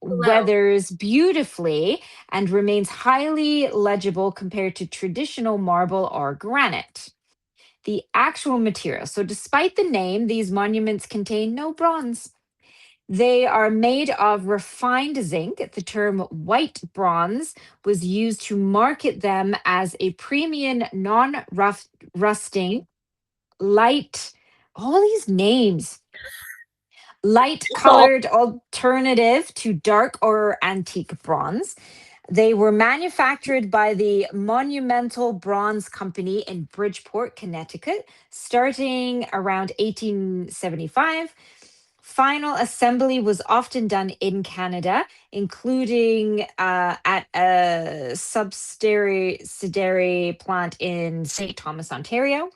weathers beautifully and remains highly legible compared to traditional marble or granite. The actual material. So despite the name, these monuments contain no bronze. They are made of refined zinc. The term white bronze was used to market them as a premium, non-rusting, light, all these names, light colored alternative to dark or antique bronze. They were manufactured by the Monumental Bronze Company in Bridgeport, Connecticut, starting around 1875. Final assembly was often done in Canada, including at a subsidiary plant in St. Thomas, Ontario.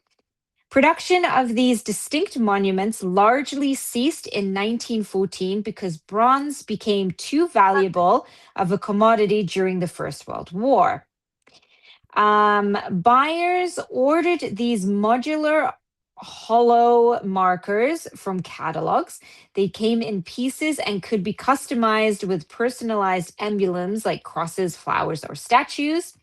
Production of these distinct monuments largely ceased in 1914 because bronze became too valuable of a commodity during the First World War. Buyers ordered these modular hollow markers from catalogs. They came in pieces and could be customized with personalized emblems like crosses, flowers, or statues.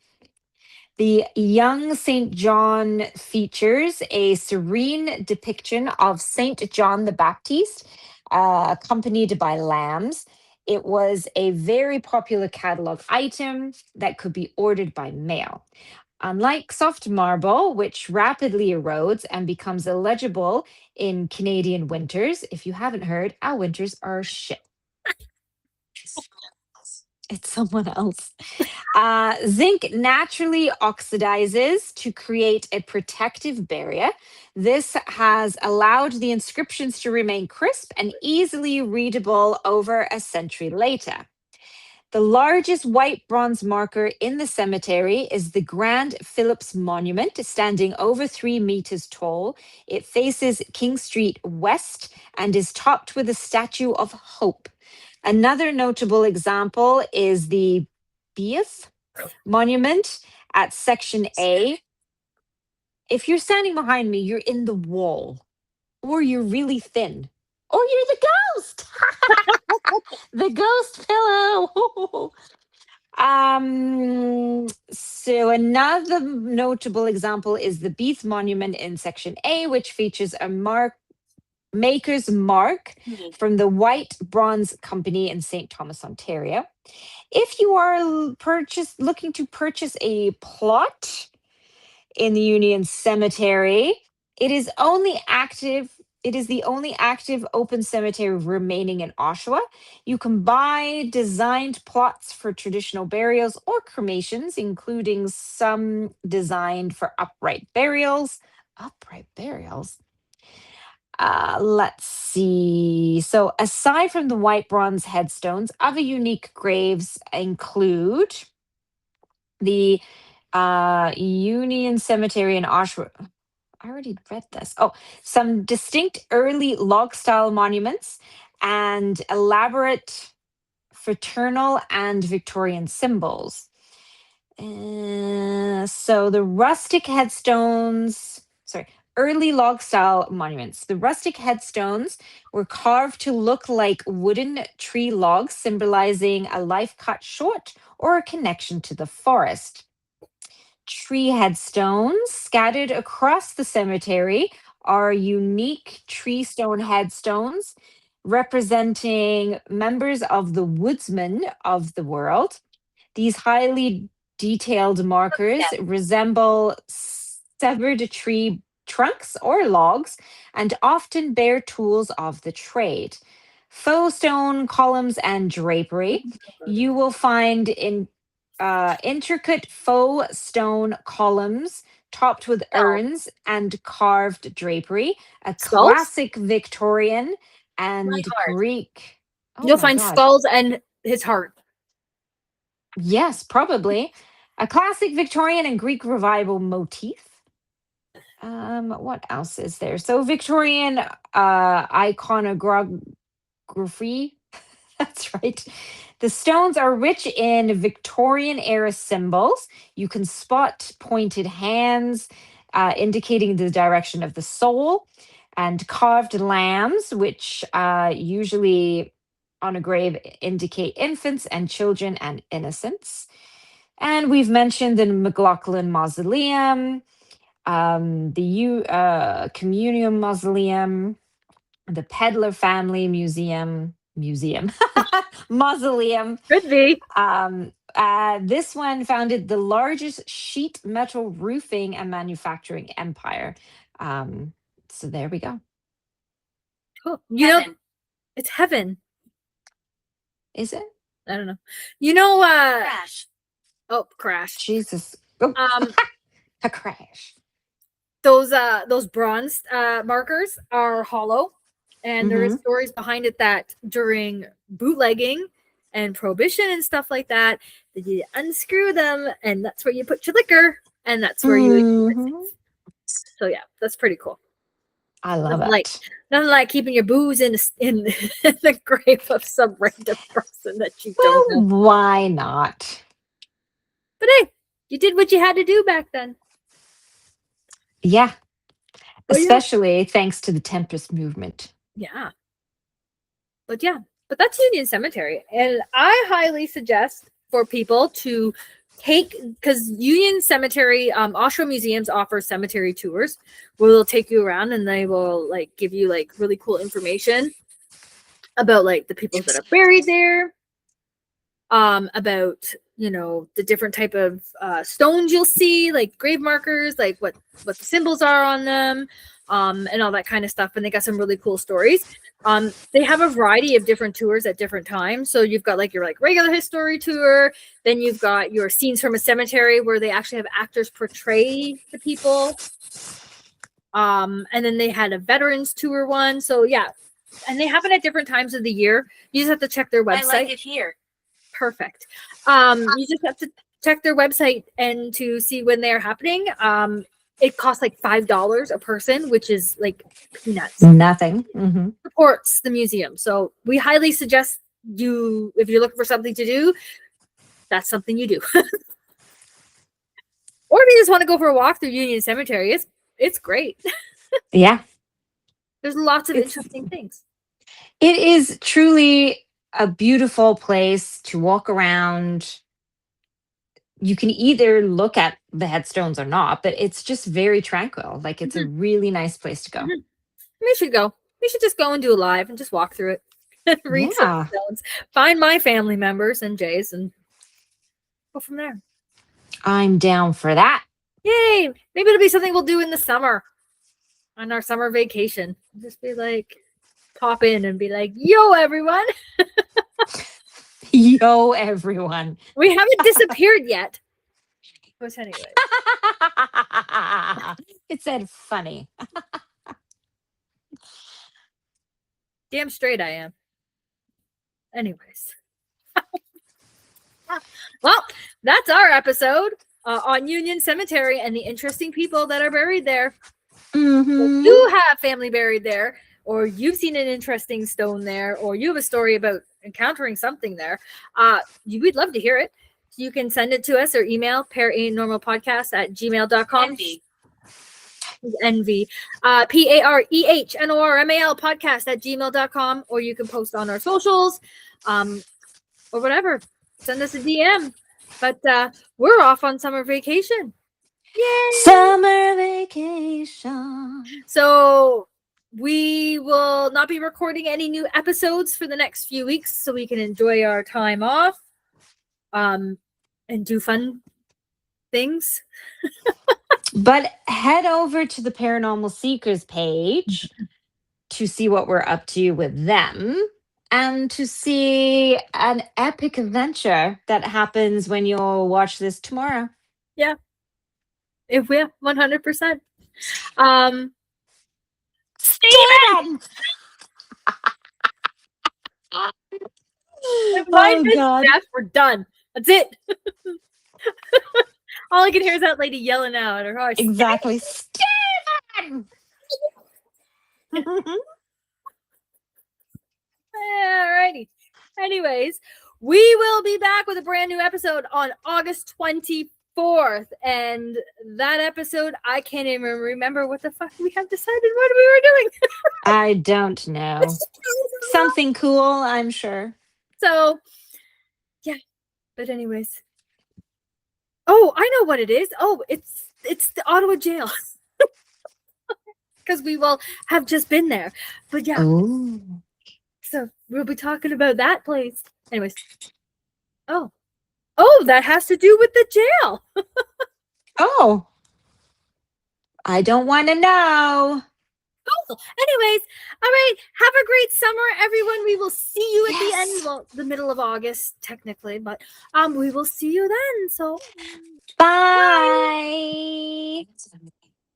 The young St. John features a serene depiction of St. John the Baptist, accompanied by lambs. It was a very popular catalog item that could be ordered by mail. Unlike soft marble, which rapidly erodes and becomes illegible in Canadian winters, if you haven't heard, our winters are shit. It's someone else. Zinc naturally oxidizes to create a protective barrier. This has allowed the inscriptions to remain crisp and easily readable over a century later. The largest white bronze marker in the cemetery is the Grand Phillips Monument, standing over 3 meters tall. It faces King Street West and is topped with a statue of Hope. Another notable example is the Beath Monument at Section A. If you're standing behind me, you're in the wall, or you're really thin, or you're the ghost. The ghost pillow. So another notable example is the Beath Monument in Section A, which features a maker's mark from the White Bronze Company in St. Thomas, Ontario. If you are looking to purchase a plot in the Union Cemetery, it is the only active open cemetery remaining in Oshawa. You can buy designed plots for traditional burials or cremations, including some designed for upright burials. Upright burials? Let's see. So, aside from the white bronze headstones, other unique graves include the Union Cemetery in Oshawa. I already read this. Oh, some distinct early log style monuments and elaborate fraternal and Victorian symbols. So the rustic headstones, early log style monuments. The rustic headstones were carved to look like wooden tree logs, symbolizing a life cut short or a connection to the forest. Tree headstones scattered across the cemetery are unique tree stone headstones representing members of the woodsmen of the world. These highly detailed markers resemble severed tree trunks or logs and often bear tools of the trade. Faux stone columns and drapery. You will find in intricate faux stone columns topped with urns and carved drapery, a Skulls? classic Victorian and Greek. Oh You'll my find God. skulls and his heart. Yes, probably. A classic Victorian and Greek revival motif. What else is there? So Victorian iconography. That's right. The stones are rich in Victorian era symbols. You can spot pointed hands indicating the direction of the soul, and carved lambs, which usually on a grave indicate infants and children and innocence. And we've mentioned the McLaughlin Mausoleum, the Communion Mausoleum, the Pedler Family Museum, museum, mausoleum. Could be. This one founded the largest sheet metal roofing and manufacturing empire. So there we go. Cool. You know, Heaven. it's heaven. Is it? I don't know. You know, Crash. oh, crash. Jesus. Oh, a crash. Those bronze markers are hollow, and there is Mhm. stories behind it that during bootlegging and prohibition and stuff like that, that you unscrew them, and that's where you put your liquor, and that's where you. Mhm. So yeah, that's pretty cool. I love Nothing like it. nothing like keeping your booze in the grave of some random person that you Well, don't know. why not? But hey, you did what you had to do back then. Yeah. Oh, yeah. Especially thanks to the Tempest movement. Yeah. But yeah, but that's Union Cemetery. And I highly suggest for people to take, because Union Cemetery, Oshawa Museums offer cemetery tours where they'll take you around and they will like give you like really cool information about like the people that are buried there, about the different type of stones you'll see, like grave markers, like what the symbols are on them, and all that kind of stuff. And they got some really cool stories. They have a variety of different tours at different times. So you've got like your like regular history tour, then you've got your scenes from a cemetery where they actually have actors portray the people. And then they had a veterans tour one. So yeah, and they happen at different times of the year. You just have to check their website. I like it here. Perfect. You just have to check their website and to see when they're happening. It costs like $5 a person, which is like peanuts. Nothing. Mhm. Supports the museum. So we highly suggest you, if you're looking for something to do, that's something you do. Or if you just want to go for a walk through Union Cemetery, it's great. Yeah. There's lots of interesting things. It is truly a beautiful place to walk around. You can either look at the headstones or not, but it's just very tranquil. Like it's a really nice place to go. Mhm. We should go. We should just go and do a live and just walk through it. Read Yeah. some stones. Find my family members and Jay's and go from there. I'm down for that. Yay! Maybe it'll be something we'll do in the summer on our summer vacation. Just be like, pop in and be like, yo, everyone. Yo, everyone. We haven't disappeared yet. But anyway. It said funny. Damn straight I am. Anyways. Well, that's our episode on Union Cemetery and the interesting people that are buried there. Mhm. If you have family buried there, or you've seen an interesting stone there, or you have a story about encountering something there, we'd love to hear it. You can send it to us or email paranormalpodcast@gmail.com. Envy. PAREHNORMAL podcast@gmail.com, or you can post on our socials, or whatever. Send us a DM. But we're off on summer vacation. Yay! Summer vacation. So we will not be recording any new episodes for the next few weeks, so we can enjoy our time off, and do fun things. But head over to the Paranormal Seekers page to see what we're up to with them and to see an epic adventure that happens when you'll watch this tomorrow. Yeah. If we're 100%. Steven! If mine is God. death, we're done. That's it. All I can hear is that lady yelling out at her heart. Exactly. Steven! Alrighty. Anyways, we will be back with a brand new episode on August 24th. And that episode, I can't even remember what the fuck we have decided what we were doing. I don't know. Something cool, I'm sure. So, yeah. But anyways. Oh, I know what it is. Oh, it's the Ottawa jail. Because we will have just been there. But yeah. Oh. So we'll be talking about that place. Anyways. Oh, that has to do with the jail. Oh, I don't want to know. Oh, anyways, all right. Have a great summer, everyone. We will see you at the end, well, the middle of August, technically, but we will see you then. So Bye.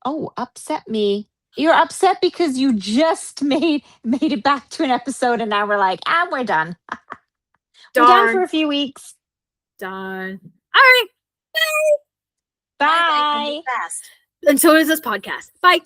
Oh, upset me. You're upset because you just made it back to an episode, and now we're like, we're done. We're done for a few weeks. Darn. All right. Bye. Bye. Fast. And so is this podcast. Bye.